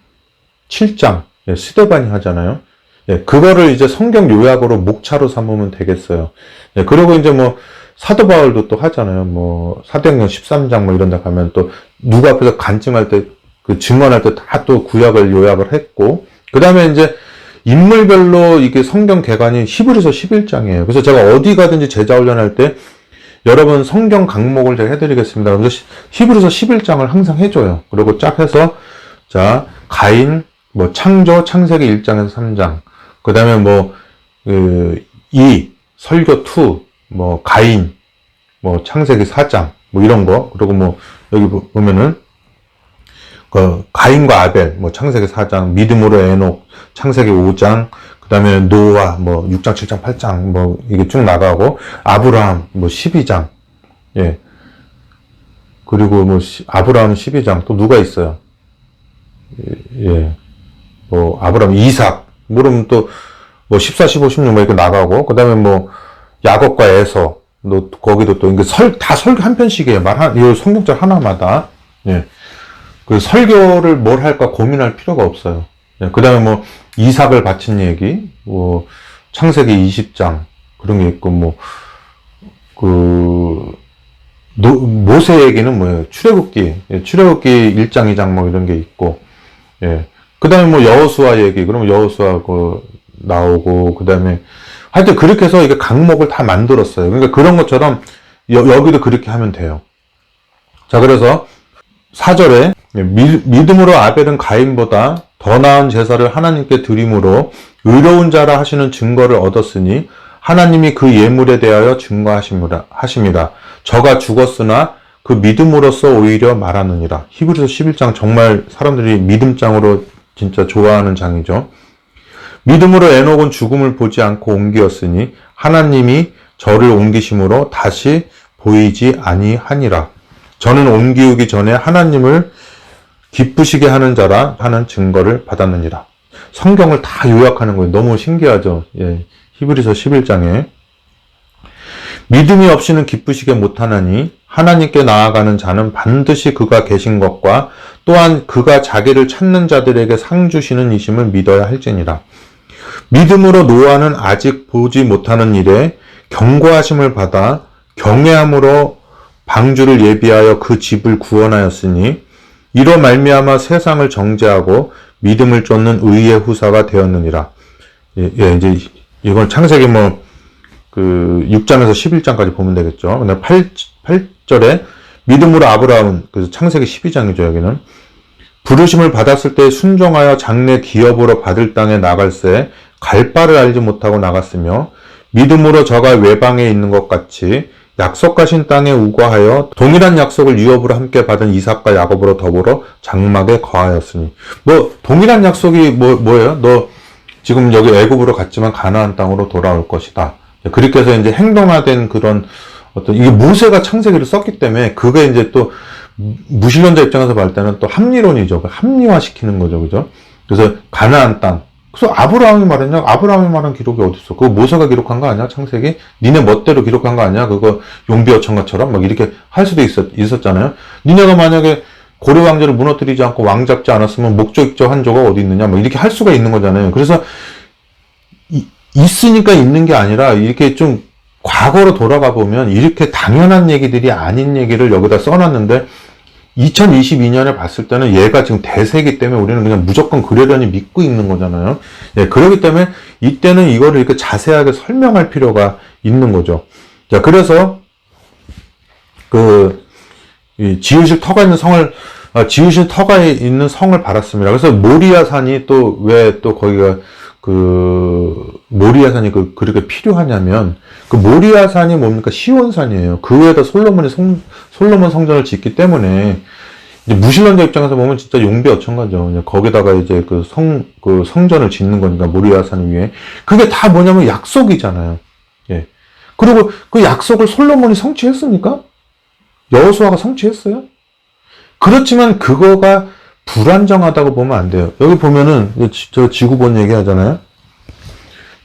7장, 예, 스데반이 하잖아요. 예, 그거를 이제 성경 요약으로 목차로 삼으면 되겠어요. 예, 그리고 이제 뭐 사도 바울도 또 하잖아요. 뭐 사도행전 13장 뭐 이런 데 가면 또 누구 앞에서 간증할 때, 그 증언할 때 다 또 구약을 요약을 했고, 그 다음에 이제 인물별로 이게 성경 개관이 히브리서 11장이에요. 그래서 제가 어디 가든지 제자 훈련할 때 여러분 성경 강목을 제가 해드리겠습니다. 그래서 히브리서 11장을 항상 해줘요. 그리고 쫙 해서 자 가인 뭐 창조 창세기 1장에서 3장, 그 다음에 뭐 설교 2, 뭐 가인 뭐 창세기 4장 뭐 이런 거, 그리고 뭐 여기 보면은 그 가인과 아벨, 뭐 창세기 4장, 믿음으로 에녹, 창세기 5장, 그 다음에 노아, 뭐 6장, 7장, 8장, 뭐 이게 쭉 나가고, 아브라함, 뭐 12장, 예. 그리고 뭐 아브라함 12장, 또 누가 있어요? 예. 뭐 아브라함, 이삭, 그러면 또 뭐 14, 15, 16 뭐 이렇게 나가고, 그 다음에 뭐 야곱과 에서, 또 거기도 또 이게 다 설교 한 편씩이에요. 이 성경절 하나마다. 예. 그 설교를 뭘 할까 고민할 필요가 없어요. 그 다음에 뭐 이삭을 바친 얘기, 뭐 창세기 20장 그런 게 있고, 뭐 그 모세 얘기는 뭐예요? 출애굽기 1장 2장 뭐 이런 게 있고, 예. 그 다음에 뭐 여호수아 얘기, 그러면 여호수아 그 나오고, 그 다음에 하여튼 그렇게 해서 이게 강목을 다 만들었어요. 그러니까 그런 것처럼 여기도 그렇게 하면 돼요. 자, 그래서 4절에 믿음으로 아벨은 가인보다 더 나은 제사를 하나님께 드림으로 의로운 자라 하시는 증거를 얻었으니 하나님이 그 예물에 대하여 증거하심이라. 저가 죽었으나 그 믿음으로써 오히려 말하느니라. 히브리서 11장 정말 사람들이 믿음장으로 진짜 좋아하는 장이죠. 믿음으로 에녹은 죽음을 보지 않고 옮기었으니 하나님이 저를 옮기심으로 다시 보이지 아니하니라. 저는 옮기우기 전에 하나님을 기쁘시게 하는 자라 하는 증거를 받았느니라. 성경을 다 요약하는 거예요. 너무 신기하죠. 예. 히브리서 11장에 믿음이 없이는 기쁘시게 못하나니 하나님께 나아가는 자는 반드시 그가 계신 것과 또한 그가 자기를 찾는 자들에게 상 주시는 이심을 믿어야 할지니라. 믿음으로 노아는 아직 보지 못하는 일에 경고하심을 받아 경외함으로 방주를 예비하여 그 집을 구원하였으니 이로 말미암아 세상을 정죄하고 믿음을 쫓는 의의 후사가 되었느니라. 이제 이건 창세기 6장에서 11장까지 보면 되겠죠. 근데 8절에 믿음으로 아브라함은, 그래서 창세기 12장이죠, 여기는. 부르심을 받았을 때 순종하여 장래 기업으로 받을 땅에 나갈새 갈 바를 알지 못하고 나갔으며 믿음으로 저가 외방에 있는 것 같이 약속하신 땅에 우거하여 동일한 약속을 유업으로 함께 받은 이삭과 야곱으로 더불어 장막에 거하였으니. 동일한 약속이 뭐예요? 너 지금 여기 애굽으로 갔지만 가나안 땅으로 돌아올 것이다. 그렇게 해서 이제 행동화된 그런 이게 모세가 창세기를 썼기 때문에 그게 이제 또 무신론자 입장에서 볼 때는 또 합리론이죠. 합리화시키는 거죠. 그죠? 그래서 가나안 땅. 그래서 아브라함이 말했냐? 아브라함이 말한 기록이 어딨어? 그거 모세가 기록한 거 아니야? 창세기? 니네 멋대로 기록한 거 아니야? 그거 용비어천가처럼 막 이렇게 할 수도 있었잖아요. 니네가 만약에 고려 왕조를 무너뜨리지 않고 왕 잡지 않았으면 목적적 한조가 어디 있느냐? 막 이렇게 할 수가 있는 거잖아요. 그래서 있으니까 있는 게 아니라 이렇게 좀 과거로 돌아가 보면 이렇게 당연한 얘기들이 아닌 얘기를 여기다 써놨는데 2022년에 봤을 때는 얘가 지금 대세이기 때문에 우리는 그냥 무조건 그러려니 믿고 있는 거잖아요. 그렇기 때문에 이때는 이거를 이렇게 자세하게 설명할 필요가 있는 거죠. 자, 그래서 지으실 터가 있는 성을 바랐습니다. 그래서 모리아 산이 또 왜 또 거기가 모리아 산이 그렇게 필요하냐면, 모리아 산이 뭡니까? 시온산이에요. 그 위에다 솔로몬 성전을 짓기 때문에, 이제 무신론자 입장에서 보면 진짜 용비어천가죠. 거기다가 이제 성전을 짓는 거니까, 모리아 산 위에. 그게 다 뭐냐면 약속이잖아요. 예. 그리고 그 약속을 솔로몬이 성취했습니까? 여호수아가 성취했어요? 그렇지만 그거가 불안정하다고 보면 안 돼요. 여기 보면은 저 지구본 얘기하잖아요.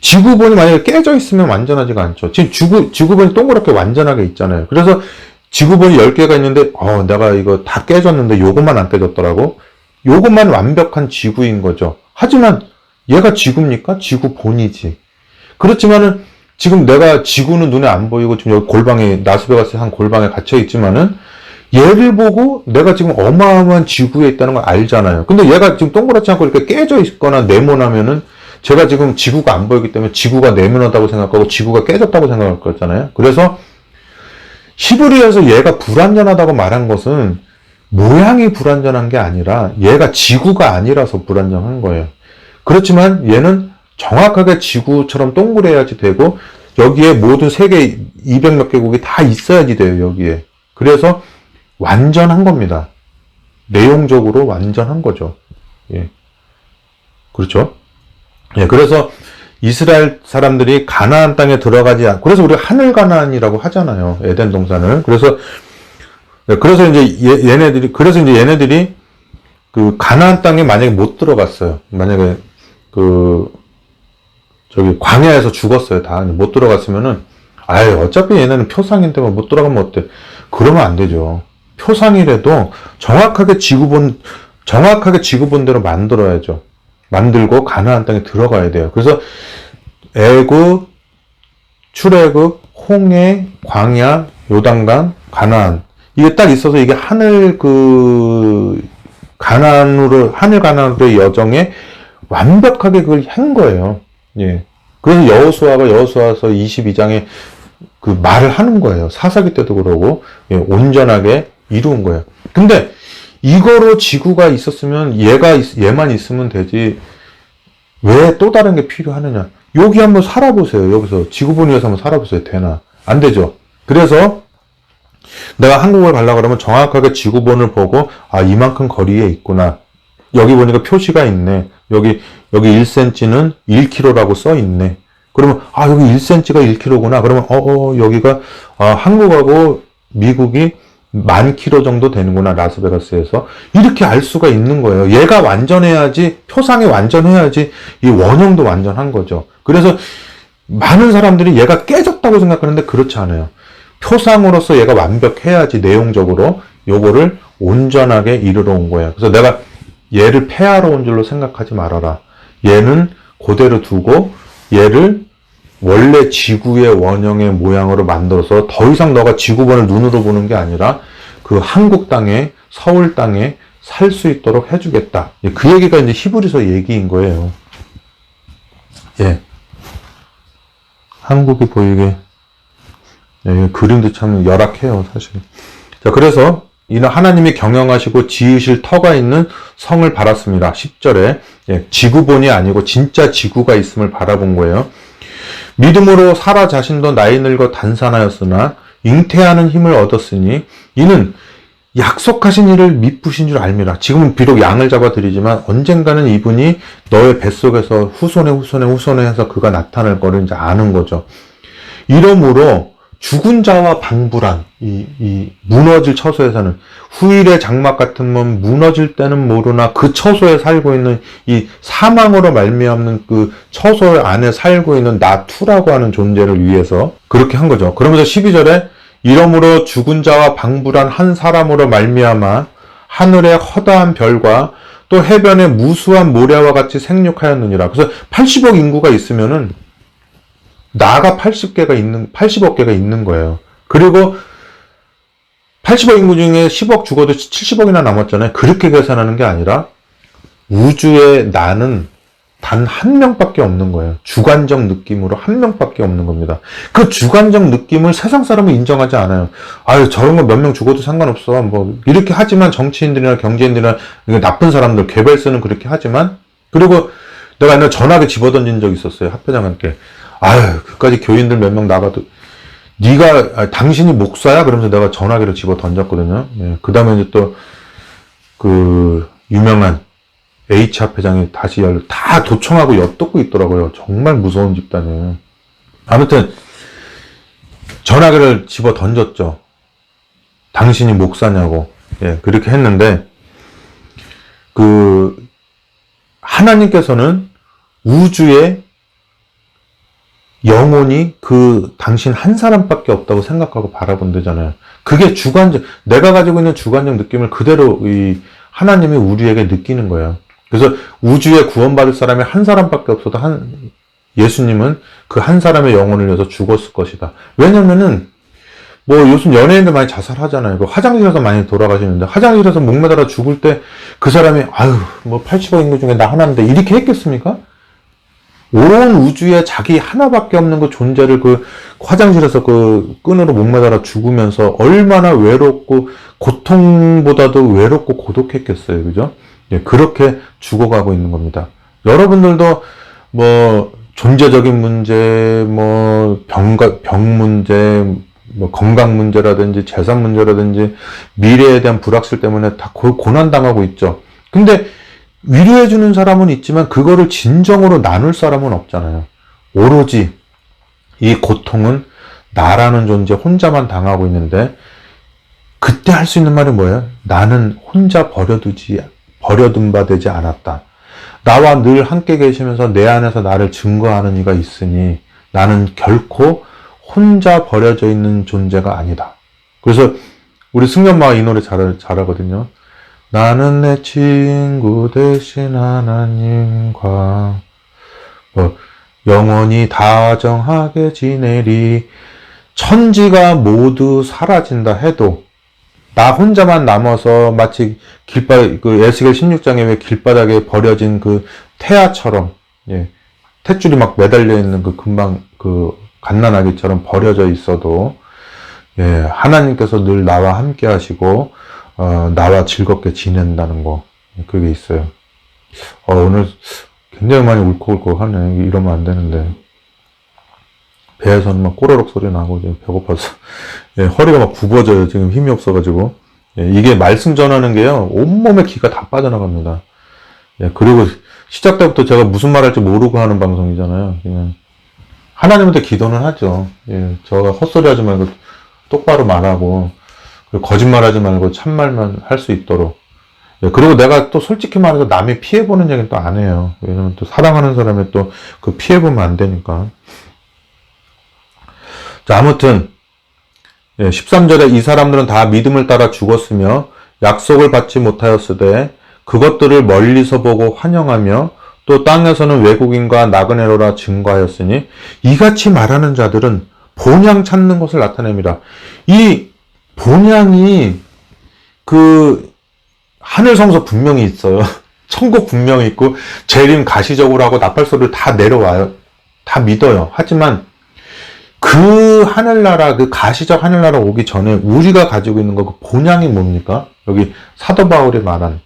지구본이 만약에 깨져 있으면 완전하지가 않죠. 지금 지구본이 동그랗게 완전하게 있잖아요. 그래서 지구본이 10개가 있는데 내가 이거 다 깨졌는데 요것만 안 깨졌더라고. 요것만 완벽한 지구인 거죠. 하지만 얘가 지구입니까? 지구본이지. 그렇지만은 지금 내가 지구는 눈에 안 보이고 지금 여기 골방에, 라스베가스 한 골방에 갇혀 있지만은 얘를 보고 내가 지금 어마어마한 지구에 있다는 걸 알잖아요. 근데 얘가 지금 동그랗지 않고 이렇게 깨져 있거나 네모나면은 제가 지금 지구가 안 보이기 때문에 지구가 네모나다고 생각하고 지구가 깨졌다고 생각할 거잖아요. 그래서 히브리어에서 얘가 불완전하다고 말한 것은 모양이 불완전한 게 아니라 얘가 지구가 아니라서 불완전한 거예요. 그렇지만 얘는 정확하게 지구처럼 동그래야지 되고 여기에 모든 세계 200몇 개국이 다 있어야지 돼요. 여기에. 그래서 완전한 겁니다. 내용적으로 완전한 거죠. 예. 그렇죠? 예. 그래서 이스라엘 사람들이 가나안 땅에 들어가지 않고, 그래서 우리가 하늘 가나안이라고 하잖아요. 에덴 동산을. 그래서 이제 얘네들이 가나안 땅에 만약에 못 들어갔어요. 만약에 광야에서 죽었어요. 다 못 들어갔으면은 어차피 얘네는 표상인데 못 들어가면 어때? 그러면 안 되죠. 표상이라도 정확하게 지구본대로 만들어야죠. 만들고 가나안 땅에 들어가야 돼요. 그래서 애굽, 출애굽, 홍해, 광야, 요단강, 가나안, 이게 딱 있어서 이게 하늘 가나안으로의 여정에 완벽하게 그걸 한 거예요. 예. 그래서 여호수아서 22장에 말을 하는 거예요. 사사기 때도 그러고, 예, 온전하게 이루은 거예요. 근데 이거로 지구가 있었으면 얘만 있으면 되지. 왜 또 다른 게 필요하느냐? 여기 한번 살아보세요. 여기서 지구본 위에서 한번 살아보세요. 되나? 안 되죠. 그래서 내가 한국을 가려고 그러면 정확하게 지구본을 보고 이만큼 거리에 있구나. 여기 보니까 표시가 있네. 여기 1cm는 1km라고 써 있네. 그러면 여기 1cm가 1km구나. 그러면 여기가 한국하고 미국이 10,000km 정도 되는구나. 라스베가스에서. 이렇게 알 수가 있는 거예요. 얘가 완전해야지, 표상이 완전해야지 이 원형도 완전한 거죠. 그래서 많은 사람들이 얘가 깨졌다고 생각하는데 그렇지 않아요. 표상으로서 얘가 완벽해야지 내용적으로 요거를 온전하게 이루러 온 거예요. 그래서 내가 얘를 폐하러 온 줄로 생각하지 말아라. 얘는 그대로 두고 얘를 원래 지구의 원형의 모양으로 만들어서 더 이상 너가 지구본을 눈으로 보는 게 아니라 그 한국 땅에, 서울 땅에 살 수 있도록 해주겠다. 그 얘기가 이제 히브리서 얘기인 거예요. 예. 한국이 보이게. 예, 그림도 참 열악해요, 사실. 자, 그래서 이는 하나님이 경영하시고 지으실 터가 있는 성을 바랐습니다. 10절에 예, 지구본이 아니고 진짜 지구가 있음을 바라본 거예요. 믿음으로 사라 자신도 나이 늙어 단산하였으나 잉태하는 힘을 얻었으니 이는 약속하신 이를 미쁘신 줄 알미라. 지금은 비록 양을 잡아드리지만 언젠가는 이분이 너의 뱃속에서 후손에 해서 그가 나타날 거를 이제 아는 거죠. 이러므로 죽은 자와 방불한 이 무너질 처소에서는 후일의 장막 같은 건 무너질 때는 모르나 그 처소에 살고 있는 이 사망으로 말미암는 그 처소 안에 살고 있는 나투라고 하는 존재를 위해서 그렇게 한 거죠. 그러면서 12절에 이러므로 죽은 자와 방불한 한 사람으로 말미암아 하늘의 허다한 별과 또 해변의 무수한 모래와 같이 생육하였느니라. 그래서 80억 인구가 있으면은 나가 80억 개가 있는 거예요. 그리고 80억 인구 중에 10억 죽어도 70억이나 남았잖아요. 그렇게 계산하는 게 아니라 우주에 나는 단 한 명밖에 없는 거예요. 주관적 느낌으로 한 명밖에 없는 겁니다. 그 주관적 느낌을 세상 사람은 인정하지 않아요. 아유, 저런 거 몇 명 죽어도 상관없어. 뭐 이렇게 하지만 정치인들이나 경제인들이나 나쁜 사람들, 개별수는 그렇게 하지만 그리고 내가 옛날에 전화기 집어던진 적 있었어요. 학교장한테. 아유, 그까지 교인들 몇 명 나가도 당신이 목사야? 그러면서 내가 전화기를 집어 던졌거든요. 예, 그 다음에 이제 또 그 유명한 H합 회장이 다시 다 도청하고 엿듣고 있더라고요. 정말 무서운 집단이에요. 아무튼 전화기를 집어 던졌죠. 당신이 목사냐고. 예, 그렇게 했는데 그 하나님께서는 우주에 영혼이 그 당신 한 사람밖에 없다고 생각하고 바라본다잖아요. 그게 주관적, 내가 가지고 있는 주관적 느낌을 그대로 이 하나님이 우리에게 느끼는 거예요. 그래서 우주에 구원받을 사람이 한 사람밖에 없어도 예수님은 그 한 사람의 영혼을 위해서 죽었을 것이다. 왜냐면은 뭐 요즘 연예인들 많이 자살하잖아요. 그 화장실에서 많이 돌아가시는데 화장실에서 목 매달아 죽을 때 그 사람이 아유 뭐 80억 인구 중에 나 하나인데 이렇게 했겠습니까? 온 우주에 자기 하나밖에 없는 그 존재를 그 화장실에서 그 끈으로 목 매달아 죽으면서 얼마나 외롭고 고통보다도 외롭고 고독했겠어요. 그죠? 예, 그렇게 죽어가고 있는 겁니다. 여러분들도 뭐 존재적인 문제, 뭐 병 문제, 뭐 건강 문제라든지 재산 문제라든지 미래에 대한 불확실 때문에 다 고난당하고 있죠. 근데 위로해주는 사람은 있지만 그거를 진정으로 나눌 사람은 없잖아요. 오로지 이 고통은 나라는 존재 혼자만 당하고 있는데 그때 할 수 있는 말이 뭐예요? 나는 혼자 버려둔 바 되지 않았다. 나와 늘 함께 계시면서 내 안에서 나를 증거하는 이가 있으니 나는 결코 혼자 버려져 있는 존재가 아니다. 그래서 우리 승연마가 이 노래 잘하거든요. 나는 내 친구 대신 하나님과 영원히 다정하게 지내리. 천지가 모두 사라진다 해도 나 혼자만 남아서 마치 그 에스겔 16장에 왜 길바닥에 버려진 그 태아처럼, 예, 탯줄이 막 매달려 있는 그 금방 그 갓난아기처럼 버려져 있어도, 예, 하나님께서 늘 나와 함께 하시고, 나와 즐겁게 지낸다는 거, 그게 있어요. 오늘 굉장히 많이 울컥울컥 하네. 이러면 안 되는데. 배에서는 막 꼬르륵 소리 나고, 지금 배고파서. 예, 허리가 막 굽어져요. 지금 힘이 없어가지고. 예, 이게 말씀 전하는 게요, 온몸에 기가 다 빠져나갑니다. 예, 그리고 시작 때부터 제가 무슨 말 할지 모르고 하는 방송이잖아요. 그냥 하나님한테 기도는 하죠. 예, 저가 헛소리 하지 말고 똑바로 말하고, 거짓말 하지 말고 참말만 할 수 있도록. 예, 그리고 내가 또 솔직히 말해서 남이 피해보는 얘기는 또 안 해요. 왜냐면 또 사랑하는 사람이 또 그 피해보면 안 되니까. 자, 아무튼, 예, 13절에 이 사람들은 다 믿음을 따라 죽었으며 약속을 받지 못하였으되 그것들을 멀리서 보고 환영하며 또 땅에서는 외국인과 나그네로라 증거하였으니 이같이 말하는 자들은 본향 찾는 것을 나타냅니다. 이 본향이 그 하늘 성소 분명히 있어요. 천국 분명히 있고 재림 가시적으로 하고 나팔소리를 다 내려와요. 다 믿어요. 하지만 그 하늘나라, 그 가시적 하늘나라 오기 전에 우리가 가지고 있는 그 본향이 뭡니까? 여기 사도 바울이 말한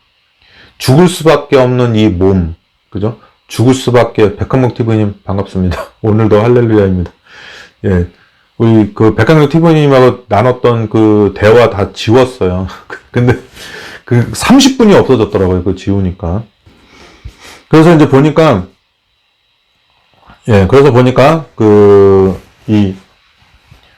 죽을 수밖에 없는 이 몸, 그죠? 죽을 수밖에, 백한목 TV님 반갑습니다. 오늘도 할렐루야입니다. 예. 우리 그 백한목 TV님하고 나눴던 그 대화 다 지웠어요. 근데 그 30분이 없어졌더라고요. 그 지우니까. 그래서 이제 보니까, 예, 그래서 보니까 이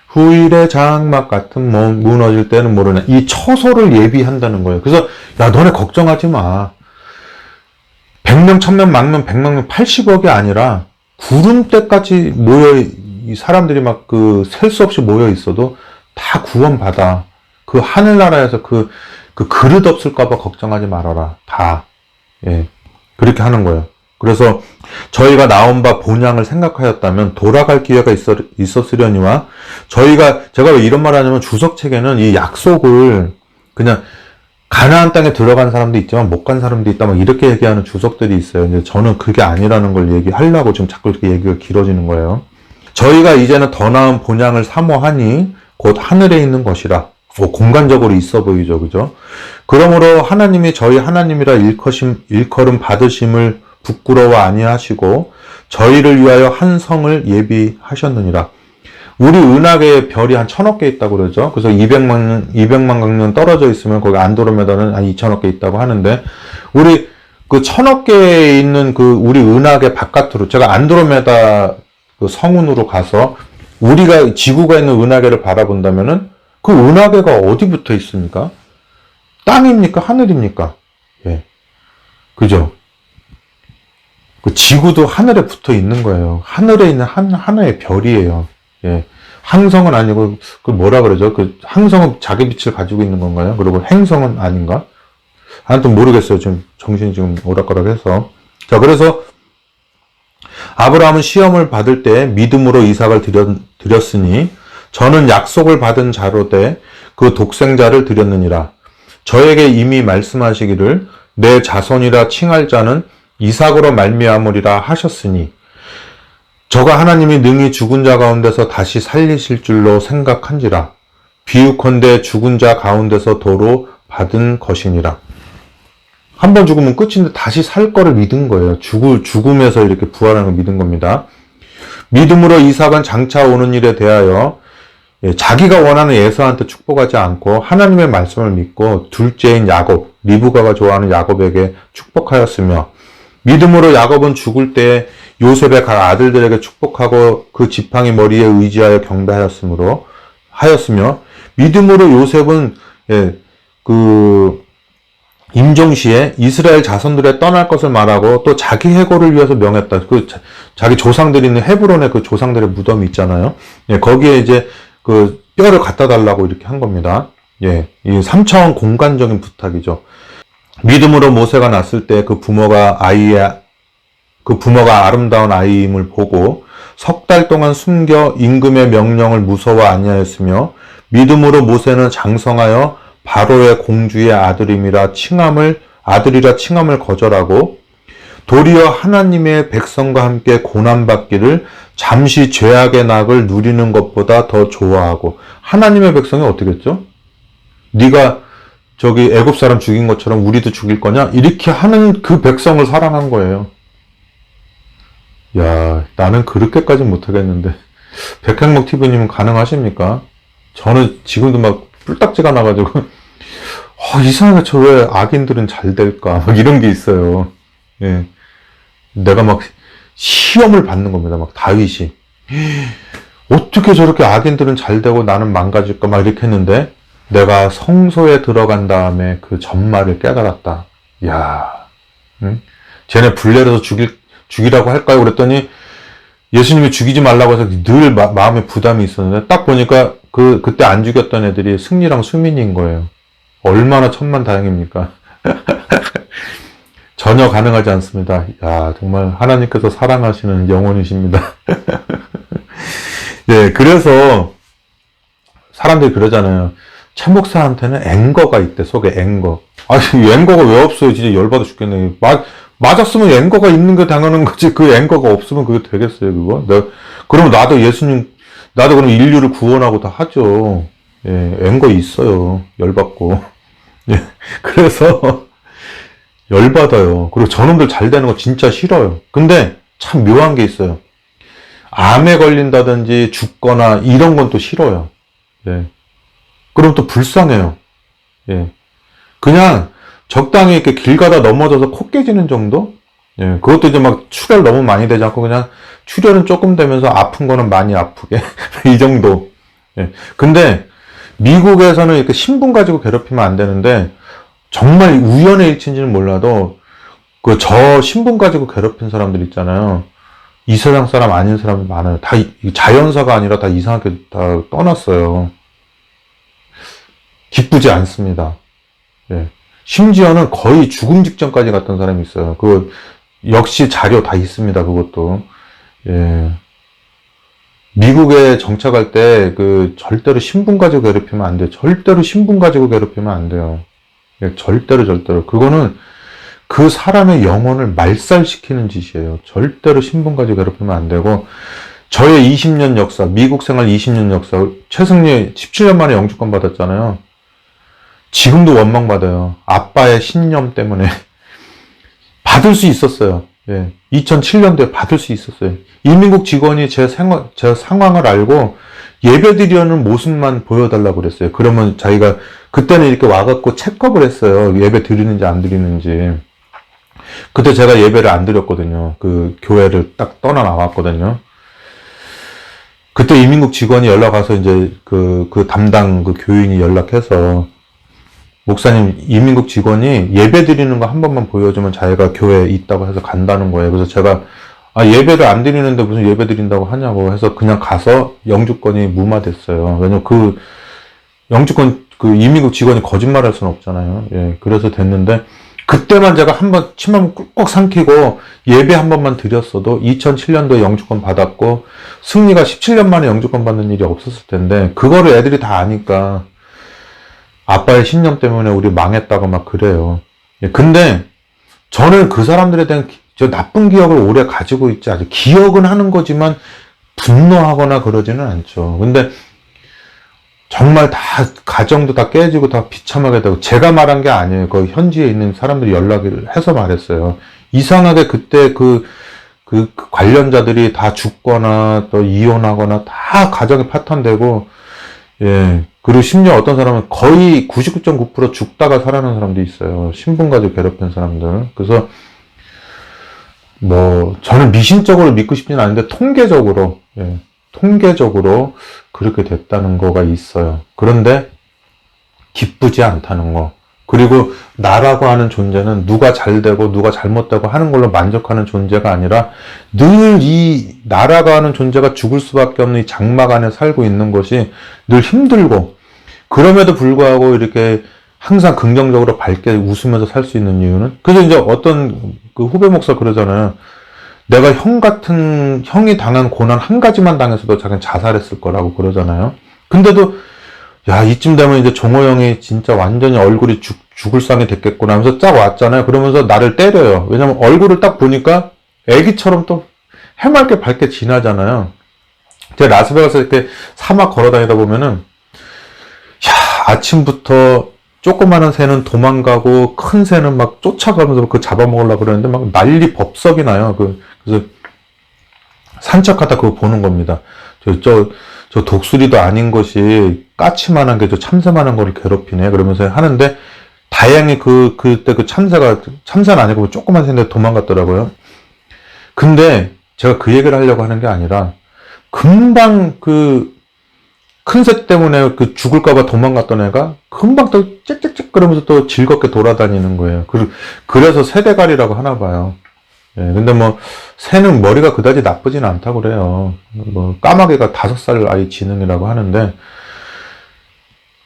후일의 장막 같은 몸 무너질 때는 모르냐. 이 처소를 예비한다는 거예요. 그래서 야, 너네 걱정하지 마. 100명, 1000명, 10,000명, 100명, 80억이 아니라 구름대까지 이 사람들이 막 셀 수 없이 모여 있어도 다 구원받아. 그 하늘나라에서 그 그릇 없을까봐 걱정하지 말아라. 다. 예. 그렇게 하는 거예요. 그래서 저희가 나온 바 본향을 생각하였다면 돌아갈 기회가 있었으려니와 제가 왜 이런 말을 하냐면 주석책에는 이 약속을 그냥 가나안 땅에 들어간 사람도 있지만 못 간 사람도 있다 막 이렇게 얘기하는 주석들이 있어요. 근데 저는 그게 아니라는 걸 얘기하려고 지금 자꾸 이렇게 얘기가 길어지는 거예요. 저희가 이제는 더 나은 본향을 사모하니 곧 하늘에 있는 것이라. 공간적으로 있어 보이죠. 그죠? 그러므로 하나님이 저희 하나님이라 일컬음 받으심을 부끄러워 아니하시고 저희를 위하여 한 성을 예비하셨느니라. 우리 은하계에 별이 한 1000억 개 있다고 그러죠. 그래서 200만 광년 떨어져 있으면 거기 안드로메다는 한 2000억 개 있다고 하는데 우리 그 1000억 개에 있는 그 우리 은하계 바깥으로 제가 안드로메다 그 성운으로 가서 우리가 지구가 있는 은하계를 바라본다면은 그 은하계가 어디 붙어 있습니까? 땅입니까? 하늘입니까? 예. 그죠? 그 지구도 하늘에 붙어 있는 거예요. 하늘에 있는 하나의 별이에요. 예. 항성은 아니고, 그 뭐라 그러죠? 그 항성은 자기 빛을 가지고 있는 건가요? 그리고 행성은 아닌가? 아무튼 모르겠어요. 지금 정신이 지금 오락가락해서. 자, 그래서 아브라함은 시험을 받을 때 믿음으로 이삭을 드렸으니 저는 약속을 받은 자로되 그 독생자를 드렸느니라. 저에게 이미 말씀하시기를 내 자손이라 칭할 자는 이삭으로 말미암으리라 하셨으니 저가 하나님이 능히 죽은 자 가운데서 다시 살리실 줄로 생각한지라. 비유컨대 죽은 자 가운데서 도로 받은 것이니라. 한 번 죽으면 끝인데 다시 살 거를 믿은 거예요. 죽음에서 이렇게 부활하는 걸 믿은 겁니다. 믿음으로 이삭은 장차 오는 일에 대하여 자기가 원하는 에서한테 축복하지 않고 하나님의 말씀을 믿고 둘째인 야곱, 리브가가 좋아하는 야곱에게 축복하였으며 믿음으로 야곱은 죽을 때 요셉의 각 아들들에게 축복하고 그 지팡이 머리에 의지하여 경배하였으며 믿음으로 요셉은 임종시에 이스라엘 자손들에 떠날 것을 말하고 또 자기 해고를 위해서 명했다. 자기 조상들이 있는 헤브론의 그 조상들의 무덤이 있잖아요. 거기에 이제 그 뼈를 갖다 달라고 이렇게 한 겁니다. 이 3차원 공간적인 부탁이죠. 믿음으로 모세가 낳았을 때 그 부모가 아름다운 아이임을 보고 석 달 동안 숨겨 임금의 명령을 무서워 아니하였으며 믿음으로 모세는 장성하여 바로의 공주의 아들이라 칭함을 거절하고 도리어 하나님의 백성과 함께 고난받기를 잠시 죄악의 낙을 누리는 것보다 더 좋아하고 하나님의 백성이 어떻게 했죠? 네가 저기 애굽 사람 죽인 것처럼 우리도 죽일 거냐? 이렇게 하는 그 백성을 사랑한 거예요. 야, 나는 그렇게까지 못하겠는데 백행목 TV님은 가능하십니까? 저는 지금도 막 뿔딱지가 나가지고 이상하게 저 왜 악인들은 잘 될까? 막 이런 게 있어요. 예. 내가 막 시험을 받는 겁니다. 막 다윗이. 어떻게 저렇게 악인들은 잘 되고 나는 망가질까? 막 이렇게 했는데 내가 성소에 들어간 다음에 그 전말을 깨달았다. 야, 응? 쟤네 불내려서 죽이라고 할까요? 그랬더니 예수님이 죽이지 말라고 해서 늘 마음에 부담이 있었는데 딱 보니까 그때 안 죽였던 애들이 승리랑 수민이인 거예요. 얼마나 천만다행입니까? 전혀 가능하지 않습니다. 야, 정말 하나님께서 사랑하시는 영혼이십니다. 예, 그래서 사람들이 그러잖아요. 최 목사한테는 앵거가 있대, 속에 앵거. 아니, 앵거가 왜 없어요? 진짜 열받아 죽겠네. 맞았으면 앵거가 있는 게 당연한 거지. 그 앵거가 없으면 그게 되겠어요, 그거? 그럼 나도 그럼 인류를 구원하고 다 하죠. 예, 앵거 있어요. 열받고. 예, 그래서, 열받아요. 그리고 저놈들 잘 되는 거 진짜 싫어요. 근데 참 묘한 게 있어요. 암에 걸린다든지 죽거나 이런 건 또 싫어요. 예. 그럼 또 불쌍해요. 예. 그냥 적당히 이렇게 길 가다 넘어져서 코 깨지는 정도? 예. 그것도 이제 막 출혈 너무 많이 되지 않고 그냥 출혈은 조금 되면서 아픈 거는 많이 아프게. 이 정도. 예. 근데 미국에서는 이렇게 신분 가지고 괴롭히면 안 되는데 정말 우연의 일치인지는 몰라도 그 저 신분 가지고 괴롭힌 사람들 있잖아요. 이 세상 사람 아닌 사람이 많아요. 다 자연사가 아니라 다 이상하게 다 떠났어요. 기쁘지 않습니다. 예. 심지어는 거의 죽음 직전까지 갔던 사람이 있어요. 그 역시 자료 다 있습니다. 그것도. 예. 미국에 정착할 때 그 절대로 신분 가지고 괴롭히면 안 돼요. 절대로 신분 가지고 괴롭히면 안 돼요. 예, 절대로. 그거는 그 사람의 영혼을 말살시키는 짓이에요. 절대로 신분 가지고 괴롭히면 안 되고, 저의 20년 역사, 미국 생활 20년 역사, 최승리 17년 만에 영주권 받았잖아요. 지금도 원망받아요. 아빠의 신념 때문에. 받을 수 있었어요. 예. 2007년도에 받을 수 있었어요. 이민국 직원이 제 상황을 알고 예배 드리려는 모습만 보여달라고 그랬어요. 그러면 자기가, 그때는 이렇게 와갖고 체크업을 했어요. 예배 드리는지 안 드리는지. 그때 제가 예배를 안 드렸거든요. 그 교회를 딱 떠나 나왔거든요. 그때 이민국 직원이 연락 와서 이제 그 담당 그 교인이 연락해서 목사님, 이민국 직원이 예배 드리는 거 한 번만 보여주면 자기가 교회에 있다고 해서 간다는 거예요. 그래서 제가 예배를 안 드리는데 무슨 예배 드린다고 하냐고 해서 그냥 가서 영주권이 무마됐어요. 왜냐면 그 영주권 그 이민국 직원이 거짓말할 수는 없잖아요. 예, 그래서 됐는데 그때만 제가 한번 침을 꾹꾹 삼키고 예배 한 번만 드렸어도 2007년도에 영주권 받았고 승리가 17년 만에 영주권 받는 일이 없었을 텐데 그거를 애들이 다 아니까 아빠의 신념 때문에 우리 망했다고 막 그래요. 예, 근데 저는 그 사람들에 대한 저 나쁜 기억을 오래 가지고 있지 않죠. 기억은 하는 거지만 분노하거나 그러지는 않죠. 근데 정말 다 가정도 다 깨지고 다 비참하게 되고 제가 말한 게 아니에요. 그 현지에 있는 사람들이 연락을 해서 말했어요. 이상하게 그때 그 관련자들이 다 죽거나 또 이혼하거나 다 가정이 파탄되고 예. 그리고 심지어 어떤 사람은 거의 99.9% 죽다가 살아난 사람도 있어요. 신분 가지고 괴롭힌 사람들. 그래서 뭐 저는 미신적으로 믿고 싶지는 않은데 통계적으로 예. 통계적으로 그렇게 됐다는 거가 있어요. 그런데 기쁘지 않다는 거. 그리고 나라고 하는 존재는 누가 잘 되고 누가 잘못되고 하는 걸로 만족하는 존재가 아니라 늘 이 나라가 하는 존재가 죽을 수밖에 없는 이 장막 안에 살고 있는 것이 늘 힘들고 그럼에도 불구하고 이렇게 항상 긍정적으로 밝게 웃으면서 살 수 있는 이유는 그래서 이제 어떤 그 후배 목사 그러잖아요. 내가 형이 당한 고난 한 가지만 당했어도 자기는 자살했을 거라고 그러잖아요. 근데도 야, 이쯤 되면 이제 종호 형이 진짜 완전히 얼굴이 죽을 상이 됐겠구나 하면서 쫙 왔잖아요. 그러면서 나를 때려요. 왜냐면 얼굴을 딱 보니까 애기처럼 또 해맑게 밝게 지나잖아요. 제가 라스베가스 이렇게 사막 걸어 다니다 보면은, 야, 아침부터 조그마한 새는 도망가고 큰 새는 막 쫓아가면서 그 잡아먹으려고 그러는데 막 난리 법석이 나요. 그래서 산책하다 그거 보는 겁니다. 저 독수리도 아닌 것이 까치만한 게 저 참새만한 거를 괴롭히네. 그러면서 하는데, 다행히 그때 그 참새는 아니고 조그만 새인데 도망갔더라고요. 근데 제가 그 얘기를 하려고 하는 게 아니라, 금방 큰 새 때문에 죽을까봐 도망갔던 애가 금방 또 짹짹짹 그러면서 또 즐겁게 돌아다니는 거예요. 그래서 새대가리라고 하나 봐요. 예, 근데 뭐, 새는 머리가 그다지 나쁘진 않다고 그래요. 뭐, 까마귀가 5살 아이 지능이라고 하는데,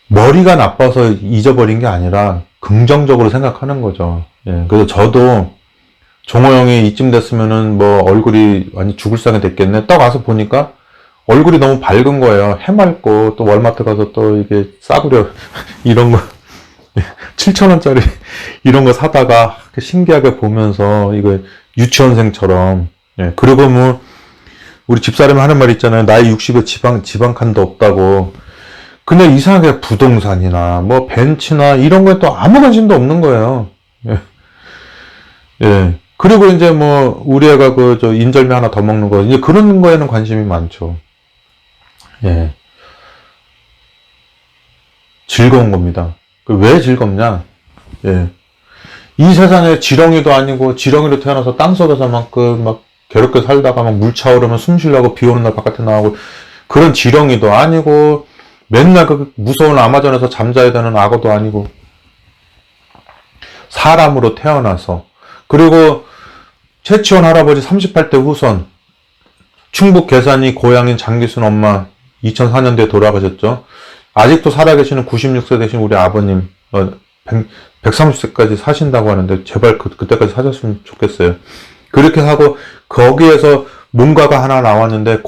머리가 나빠서 잊어버린 게 아니라, 긍정적으로 생각하는 거죠. 예, 그래서 저도 종호 형이 이쯤 됐으면은 뭐 얼굴이 완전 죽을 상이 됐겠네. 딱 와서 보니까 얼굴이 너무 밝은 거예요. 해맑고, 또 월마트 가서 또 이게 싸구려, 이런 거, 7,000원짜리 이런 거 사다가 신기하게 보면서 이거 유치원생처럼. 예. 그리고 뭐, 우리 집사람이 하는 말 있잖아요. 나이 60에 지방칸도 없다고. 근데 이상하게 부동산이나 뭐 벤츠나 이런 거에 또 아무 관심도 없는 거예요. 예. 예. 그리고 이제 뭐, 우리 애가 저 인절미 하나 더 먹는 거, 이제 그런 거에는 관심이 많죠. 예. 즐거운 겁니다. 왜 즐겁냐? 예. 이 세상에 지렁이도 아니고, 지렁이로 태어나서 땅속에서 막 괴롭게 살다가 막 물 차오르면 숨 쉬려고 비 오는 날 바깥에 나가고, 그런 지렁이도 아니고, 맨날 그 무서운 아마존에서 잠자야 되는 악어도 아니고, 사람으로 태어나서, 그리고 최치원 할아버지 38대 후손, 충북 괴산이 고향인 장기순 엄마 2004년도에 돌아가셨죠. 아직도 살아계시는 96세 되신 우리 아버님 130세까지 사신다고 하는데 제발 그때까지 사셨으면 좋겠어요. 그렇게 하고 거기에서 뭔가가 하나 나왔는데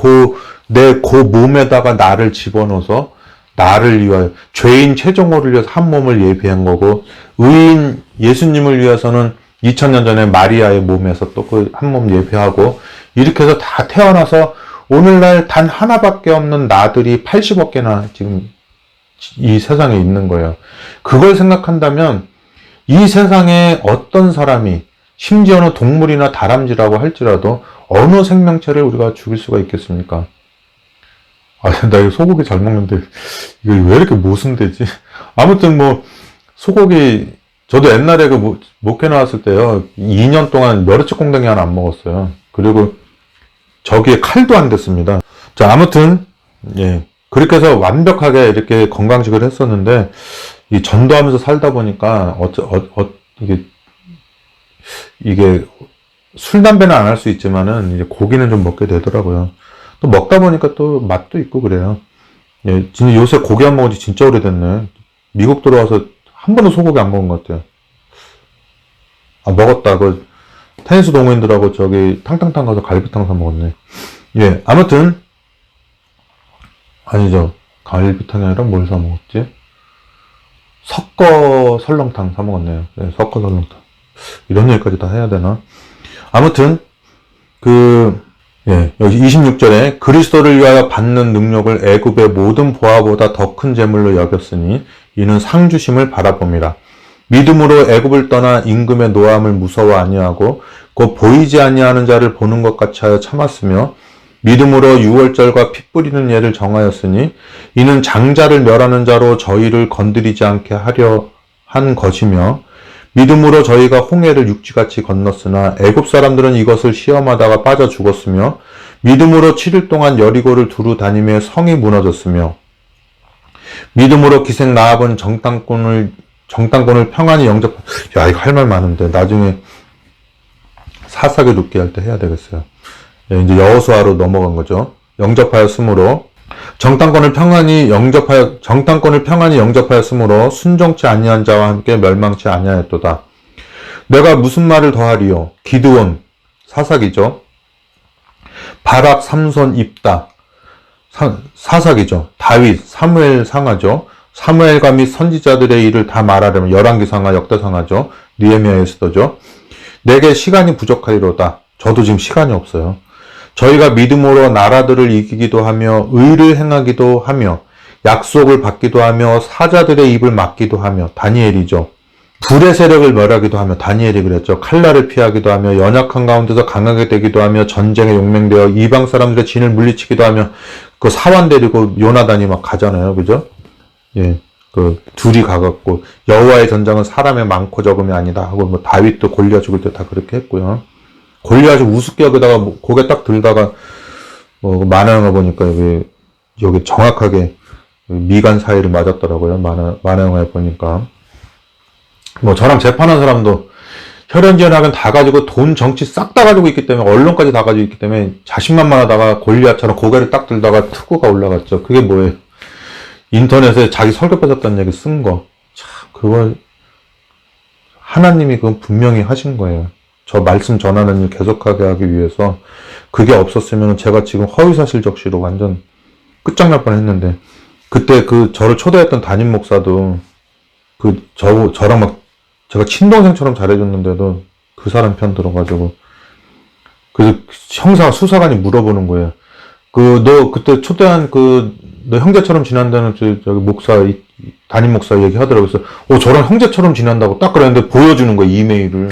내 몸에다가 나를 집어넣어서 나를 위하여 죄인 최종호를 위해서 한 몸을 예비한 거고 의인 예수님을 위해서는 2000년 전에 마리아의 몸에서 또 그 한 몸 예배하고 이렇게 해서 다 태어나서 오늘날 단 하나밖에 없는 나들이 80억 개나 지금 이 세상에 있는 거예요. 그걸 생각한다면 이 세상에 어떤 사람이 심지어는 동물이나 다람쥐라고 할지라도 어느 생명체를 우리가 죽일 수가 있겠습니까? 아, 나 이거 소고기 잘 먹는데 이거 왜 이렇게 모순되지? 아무튼 뭐 소고기 저도 옛날에 목회 나왔을 때요 2년 동안 멸치 콩덩이 하나 안 먹었어요. 그리고 저기에 칼도 안 됐습니다. 자, 아무튼 예 그렇게 해서 완벽하게 이렇게 건강식을 했었는데 이 전도하면서 살다 보니까 이게 술 담배는 안 할 수 있지만은 이제 고기는 좀 먹게 되더라고요. 또 먹다 보니까 또 맛도 있고 그래요. 예, 진짜 요새 고기 안 먹은 지 진짜 오래됐네. 미국 들어와서 한 번도 소고기 안 먹은 것 같아요. 아, 먹었다. 테니스 동호인들하고 저기 탕탕탕 가서 갈비탕 사 먹었네. 예, 아무튼 아니죠. 갈비탕이 아니라 뭘 사 먹었지? 섞어 설렁탕 사 먹었네요. 네, 섞어 설렁탕. 이런 얘기까지 다 해야 되나? 아무튼 여기 26절에 그리스도를 위하여 받는 능력을 애굽의 모든 보화보다 더 큰 재물로 여겼으니 이는 상 주심을 바라봅니다. 믿음으로 애굽을 떠나 임금의 노함을 무서워 아니하고 곧 보이지 아니하는 자를 보는 것 같이 하여 참았으며 믿음으로 유월절과 피 뿌리는 예를 정하였으니 이는 장자를 멸하는 자로 저희를 건드리지 않게 하려 한 것이며 믿음으로 저희가 홍해를 육지같이 건넜으나 애굽 사람들은 이것을 시험하다가 빠져 죽었으며 믿음으로 7일 동안 여리고를 두루 다니며 성이 무너졌으며 믿음으로 기생 라합은 정탐꾼을 평안히 야, 이거 할 말 많은데 나중에 사사기 룻기 할 때 해야 되겠어요. 예, 이제 여호수아로 넘어간 거죠. 영접하였으므로 정탐꾼을 평안히 영접하였으므로 순종치 아니한 자와 함께 멸망치 아니하였도다. 내가 무슨 말을 더하리요? 기드온 사사기죠. 바락 삼손 입다 사사기죠. 다윗 사무엘 상하죠. 사무엘과 및 선지자들의 일을 다 말하려면 열왕기 상하 역대상하죠. 느헤미야 에스더죠. 내게 시간이 부족하리로다. 저도 지금 시간이 없어요. 저희가 믿음으로 나라들을 이기기도 하며 의를 행하기도 하며 약속을 받기도 하며 사자들의 입을 막기도 하며 다니엘이죠. 불의 세력을 멸하기도 하며 다니엘이 그랬죠. 칼날을 피하기도 하며 연약한 가운데서 강하게 되기도 하며 전쟁에 용맹되어 이방 사람들의 진을 물리치기도 하며 그 사환 데리고 요나단이 막 가잖아요. 그죠? 예. 둘이 가갖고 여호와의 전장은 사람의 많고 적음이 아니다 하고 뭐 다윗도 골리앗 죽을 때 다 그렇게 했고요. 골리앗이 우습게 여기다가 고개 딱 들다가 만화영화 보니까 여기 정확하게 미간 사이를 맞았더라고요. 만화영화에 보니까 저랑 재판한 사람도 혈연지연하면 다 가지고 돈 정치 싹 다 가지고 있기 때문에 언론까지 다 가지고 있기 때문에 자신만만하다가 골리앗처럼 고개를 딱 들다가 특구가 올라갔죠. 그게 뭐예요? 인터넷에 자기 설교 뺏었다는 얘기 쓴 거. 참, 그걸 하나님이 그건 분명히 하신 거예요. 저 말씀 전하는 일 계속하게 하기 위해서 그게 없었으면 제가 지금 허위사실적시로 완전 끝장날 뻔했는데 그때 그 저를 초대했던 담임 목사도 저랑 막 제가 친동생처럼 잘해줬는데도 그 사람 편 들어가지고 그래서 수사관이 물어보는 거예요. 너 그때 초대한 너 형제처럼 지낸다는 저기 담임 목사 얘기하더라고요. 그래서 저랑 형제처럼 지낸다고 딱 그랬는데 보여주는 거예요, 이메일을.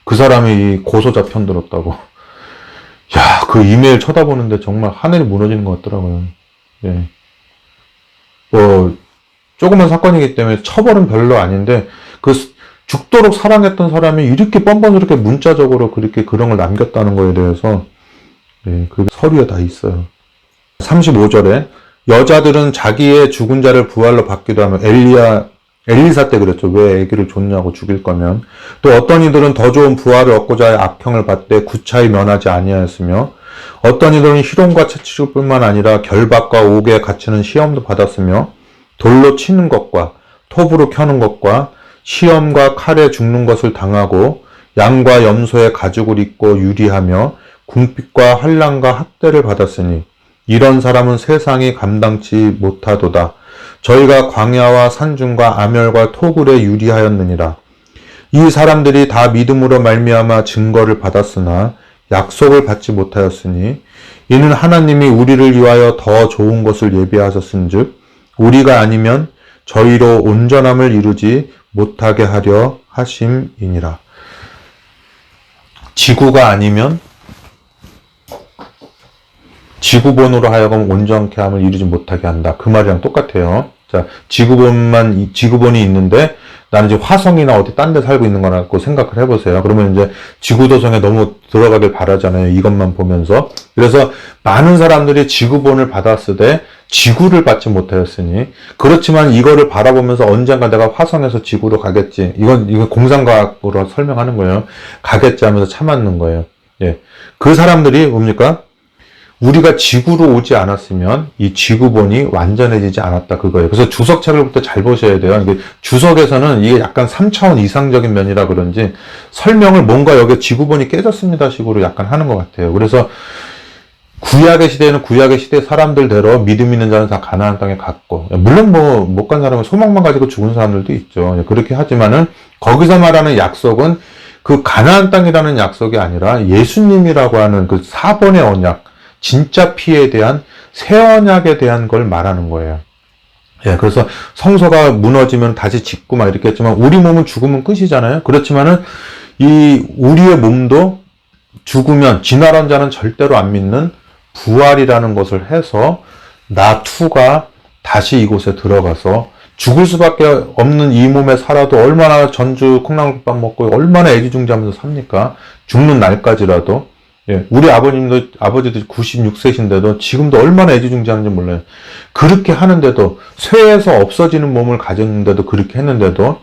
그 사람이 고소자 편 들었다고. 야, 그 이메일 쳐다보는데 정말 하늘이 무너지는 것 같더라고요. 예. 조그만 사건이기 때문에 처벌은 별로 아닌데, 죽도록 사랑했던 사람이 이렇게 뻔뻔스럽게 문자적으로 그렇게 그런 걸 남겼다는 거에 대해서, 예, 그 서류에 다 있어요. 35절에, 여자들은 자기의 죽은 자를 부활로 받기도 하며, 엘리사 때 그랬죠. 왜 아기를 줬냐고 죽일 거면. 또 어떤 이들은 더 좋은 부활을 얻고자 하여 악형을 받되 구차히 면하지 아니하였으며, 어떤 이들은 희롱과 채찍을 뿐만 아니라 결박과 옥에 갇히는 시험도 받았으며, 돌로 치는 것과 톱으로 켜는 것과 시험과 칼에 죽는 것을 당하고 양과 염소의 가죽을 입고 유리하며 궁핍과 환난과 학대를 받았으니 이런 사람은 세상이 감당치 못하도다. 저희가 광야와 산중과 아멸과 토굴에 유리하였느니라. 이 사람들이 다 믿음으로 말미암아 증거를 받았으나 약속을 받지 못하였으니 이는 하나님이 우리를 위하여 더 좋은 것을 예비하셨은즉 우리가 아니면 저희로 온전함을 이루지 못하게 하려 하심이니라. 지구가 아니면 지구본으로 하여금 온전케 함을 이루지 못하게 한다. 그 말이랑 똑같아요. 자, 지구본이 있는데 나는 이제 화성이나 어디 딴 데 살고 있는 거라고 생각을 해보세요. 그러면 이제 지구도성에 너무 들어가길 바라잖아요. 이것만 보면서. 그래서 많은 사람들이 지구본을 받았을 때 지구를 받지 못하였으니, 그렇지만 이거를 바라보면서 언젠가 내가 화성에서 지구로 가겠지. 이건 공상과학으로 설명하는 거예요. 가겠지 하면서 참았는 거예요. 예. 그 사람들이 뭡니까? 우리가 지구로 오지 않았으면 이 지구본이 완전해지지 않았다, 그거예요. 그래서 주석책을 볼 때 잘 보셔야 돼요. 주석에서는 이게 약간 3차원 이상적인 면이라 그런지 설명을 뭔가 여기 지구본이 깨졌습니다 식으로 약간 하는 것 같아요. 그래서 구약의 시대에는 구약의 시대 사람들대로 믿음 있는 자는 다 가나안 땅에 갔고, 물론 못 간 사람은 소망만 가지고 죽은 사람들도 있죠. 그렇게 하지만은 거기서 말하는 약속은 그 가나안 땅이라는 약속이 아니라 예수님이라고 하는 그 4번의 언약, 진짜 피에 대한 새 언약에 대한 걸 말하는 거예요. 예, 그래서 성소가 무너지면 다시 짓고 막 이렇게 했지만 우리 몸은 죽으면 끝이잖아요. 그렇지만은 우리의 몸도 죽으면 진화론 자는 절대로 안 믿는 부활이라는 것을 해서 나 투가 다시 이곳에 들어가서 죽을 수밖에 없는 이 몸에 살아도 얼마나 전주 콩나물국밥 먹고 얼마나 애지중지하면서 삽니까? 죽는 날까지라도. 예, 우리 아버지도 96세신데도 지금도 얼마나 애지중지하는지 몰라요. 그렇게 하는데도, 쇠에서 없어지는 몸을 가졌는데도 그렇게 했는데도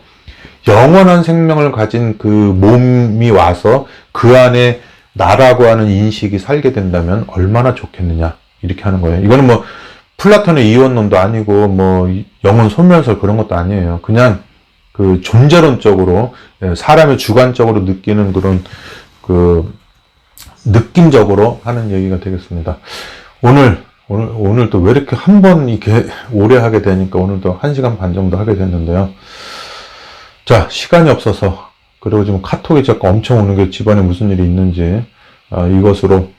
영원한 생명을 가진 그 몸이 와서 그 안에 나라고 하는 인식이 살게 된다면 얼마나 좋겠느냐, 이렇게 하는 거예요. 이거는 플라톤의 이원론도 아니고 영혼 소멸설 그런 것도 아니에요. 그냥 그 존재론적으로 사람의 주관적으로 느끼는 그런 느낌적으로 하는 얘기가 되겠습니다. 오늘 또 왜 이렇게 한 번 이렇게 오래 하게 되니까 오늘도 1시간 반 정도 하게 됐는데요. 자, 시간이 없어서, 그리고 지금 카톡이 자꾸 엄청 오는 게 집안에 무슨 일이 있는지, 이것으로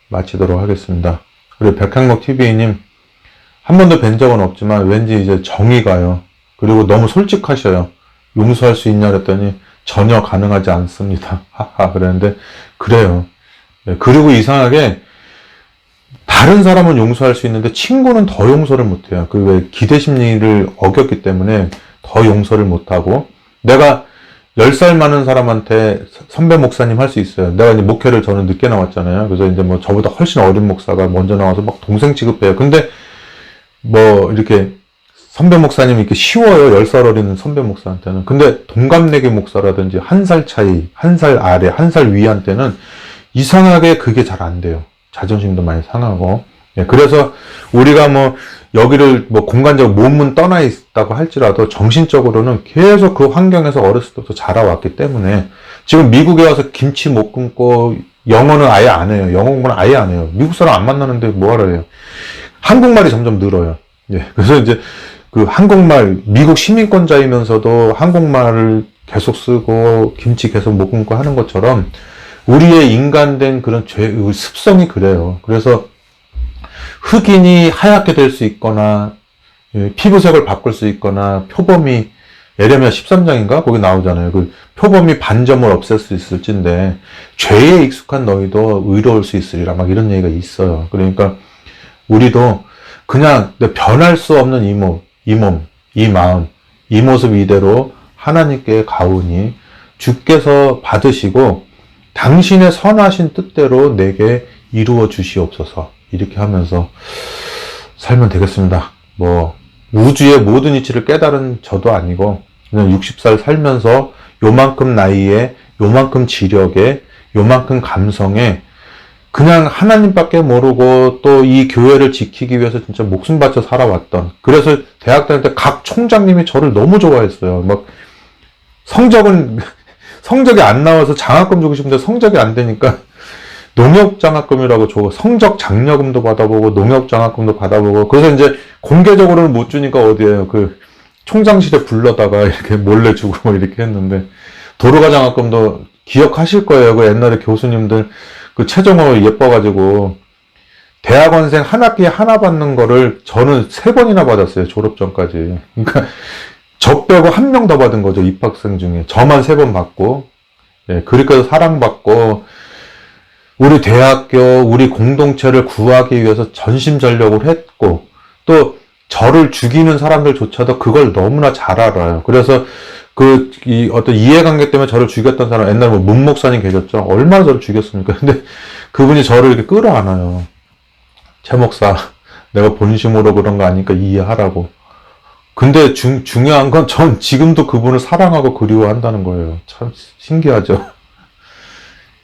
마치도록 하겠습니다. 그리고 백향목TV님, 한 번도 뵌 적은 없지만 왠지 이제 정이 가요. 그리고 너무 솔직하셔요. 용서할 수 있냐 그랬더니 전혀 가능하지 않습니다. 하하, 그랬는데, 그래요. 네, 그리고 이상하게 다른 사람은 용서할 수 있는데 친구는 더 용서를 못해요. 왜 기대심리를 어겼기 때문에 더 용서를 못하고, 내가 10살 많은 사람한테 선배 목사님 할 수 있어요. 내가 이제 목회를 저는 늦게 나왔잖아요. 그래서 이제 저보다 훨씬 어린 목사가 먼저 나와서 막 동생 취급해요. 근데 이렇게 선배 목사님이 이렇게 쉬워요. 10살 어린 선배 목사한테는. 근데 동갑내기 목사라든지 1살 차이, 1살 아래, 1살 위한테는 이상하게 그게 잘 안 돼요. 자존심도 많이 상하고. 예, 그래서 우리가 여기를 공간적으로 몸은 떠나 있다고 할지라도 정신적으로는 계속 그 환경에서 어렸을 때부터 자라왔기 때문에 지금 미국에 와서 김치 못 끊고 영어는 아예 안 해요. 영어 공부는 아예 안 해요. 미국 사람 안 만나는데 뭐하러 해요. 한국말이 점점 늘어요. 예. 그래서 이제 그 한국말, 미국 시민권자이면서도 한국말을 계속 쓰고 김치 계속 못 끊고 하는 것처럼 우리의 인간된 그런 습성이 그래요. 그래서 흑인이 하얗게 될 수 있거나 피부색을 바꿀 수 있거나 표범이 예레미야 13장인가? 거기 나오잖아요. 그 표범이 반점을 없앨 수 있을진데 죄에 익숙한 너희도 의로울 수 있으리라 막 이런 얘기가 있어요. 그러니까 우리도 그냥 변할 수 없는 이 마음, 이 모습 이대로 하나님께 가오니 주께서 받으시고 당신의 선하신 뜻대로 내게 이루어 주시옵소서. 이렇게 하면서 살면 되겠습니다. 뭐 우주의 모든 이치를 깨달은 저도 아니고 그냥 60살 살면서 요만큼 나이에 요만큼 지력에 요만큼 감성에 그냥 하나님밖에 모르고 또 이 교회를 지키기 위해서 진짜 목숨 바쳐 살아왔던, 그래서 대학 다닐 때 각 총장님이 저를 너무 좋아했어요. 막 성적이 안 나와서 장학금 주고 싶은데 성적이 안 되니까 농협 장학금이라고 줘. 성적 장려금도 받아보고 농협 장학금도 받아보고. 그래서 이제 공개적으로는 못 주니까 어디에요. 그 총장실에 불러다가 이렇게 몰래 주고 이렇게 했는데, 도로가 장학금도 기억하실 거예요. 그 옛날에 교수님들 그 최종호 예뻐가지고 대학원생 한 학기에 하나 받는 거를 저는 3번이나 받았어요. 졸업 전까지. 그러니까 저 빼고 한 명 더 받은 거죠. 입학생 중에. 저만 3번 받고, 예, 그렇게 해서 사랑받고, 우리 대학교, 우리 공동체를 구하기 위해서 전심전력을 했고, 또 저를 죽이는 사람들조차도 그걸 너무나 잘 알아요. 그래서 어떤 이해관계 때문에 저를 죽였던 사람, 옛날에 뭐 문목사님 계셨죠? 얼마나 저를 죽였습니까? 근데 그분이 저를 이렇게 끌어안아요. 최 목사, 내가 본심으로 그런 거 아니까 이해하라고. 근데 중요한 건 전 지금도 그분을 사랑하고 그리워한다는 거예요. 참 신기하죠?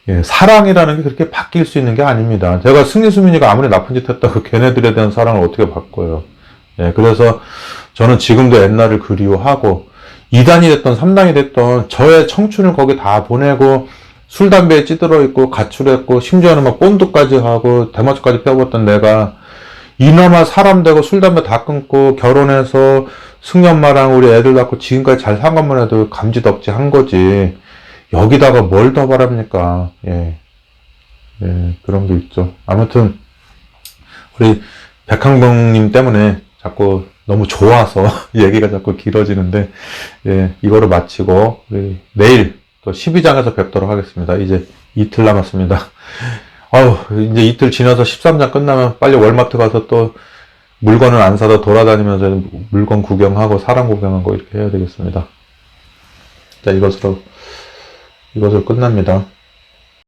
예, 사랑이라는 게 그렇게 바뀔 수 있는 게 아닙니다. 제가 승리수민이가 아무리 나쁜 짓 했다고 걔네들에 대한 사랑을 어떻게 바꿔요. 예, 그래서 저는 지금도 옛날을 그리워하고, 2단이 됐던 3단이 됐던 저의 청춘을 거기 다 보내고 술, 담배에 찌들어 있고 가출했고 심지어는 막 본드까지 하고 대마초까지 펴봤던 내가 이나마 사람 되고 술, 담배 다 끊고 결혼해서 승연마랑 우리 애들 낳고 지금까지 잘 산 것만 해도 감지덕지 한 거지. 여기다가 뭘 더 바랍니까? 예. 예, 그런 게 있죠. 아무튼, 우리 백항봉님 때문에 자꾸 너무 좋아서 얘기가 자꾸 길어지는데, 예, 이거를 마치고, 우리 내일 또 12장에서 뵙도록 하겠습니다. 이제 이틀 남았습니다. 아우, 이제 이틀 지나서 13장 끝나면 빨리 월마트 가서 또 물건을 안 사다 돌아다니면서 물건 구경하고 사람 구경하고 이렇게 해야 되겠습니다. 자, 이것으로 끝납니다.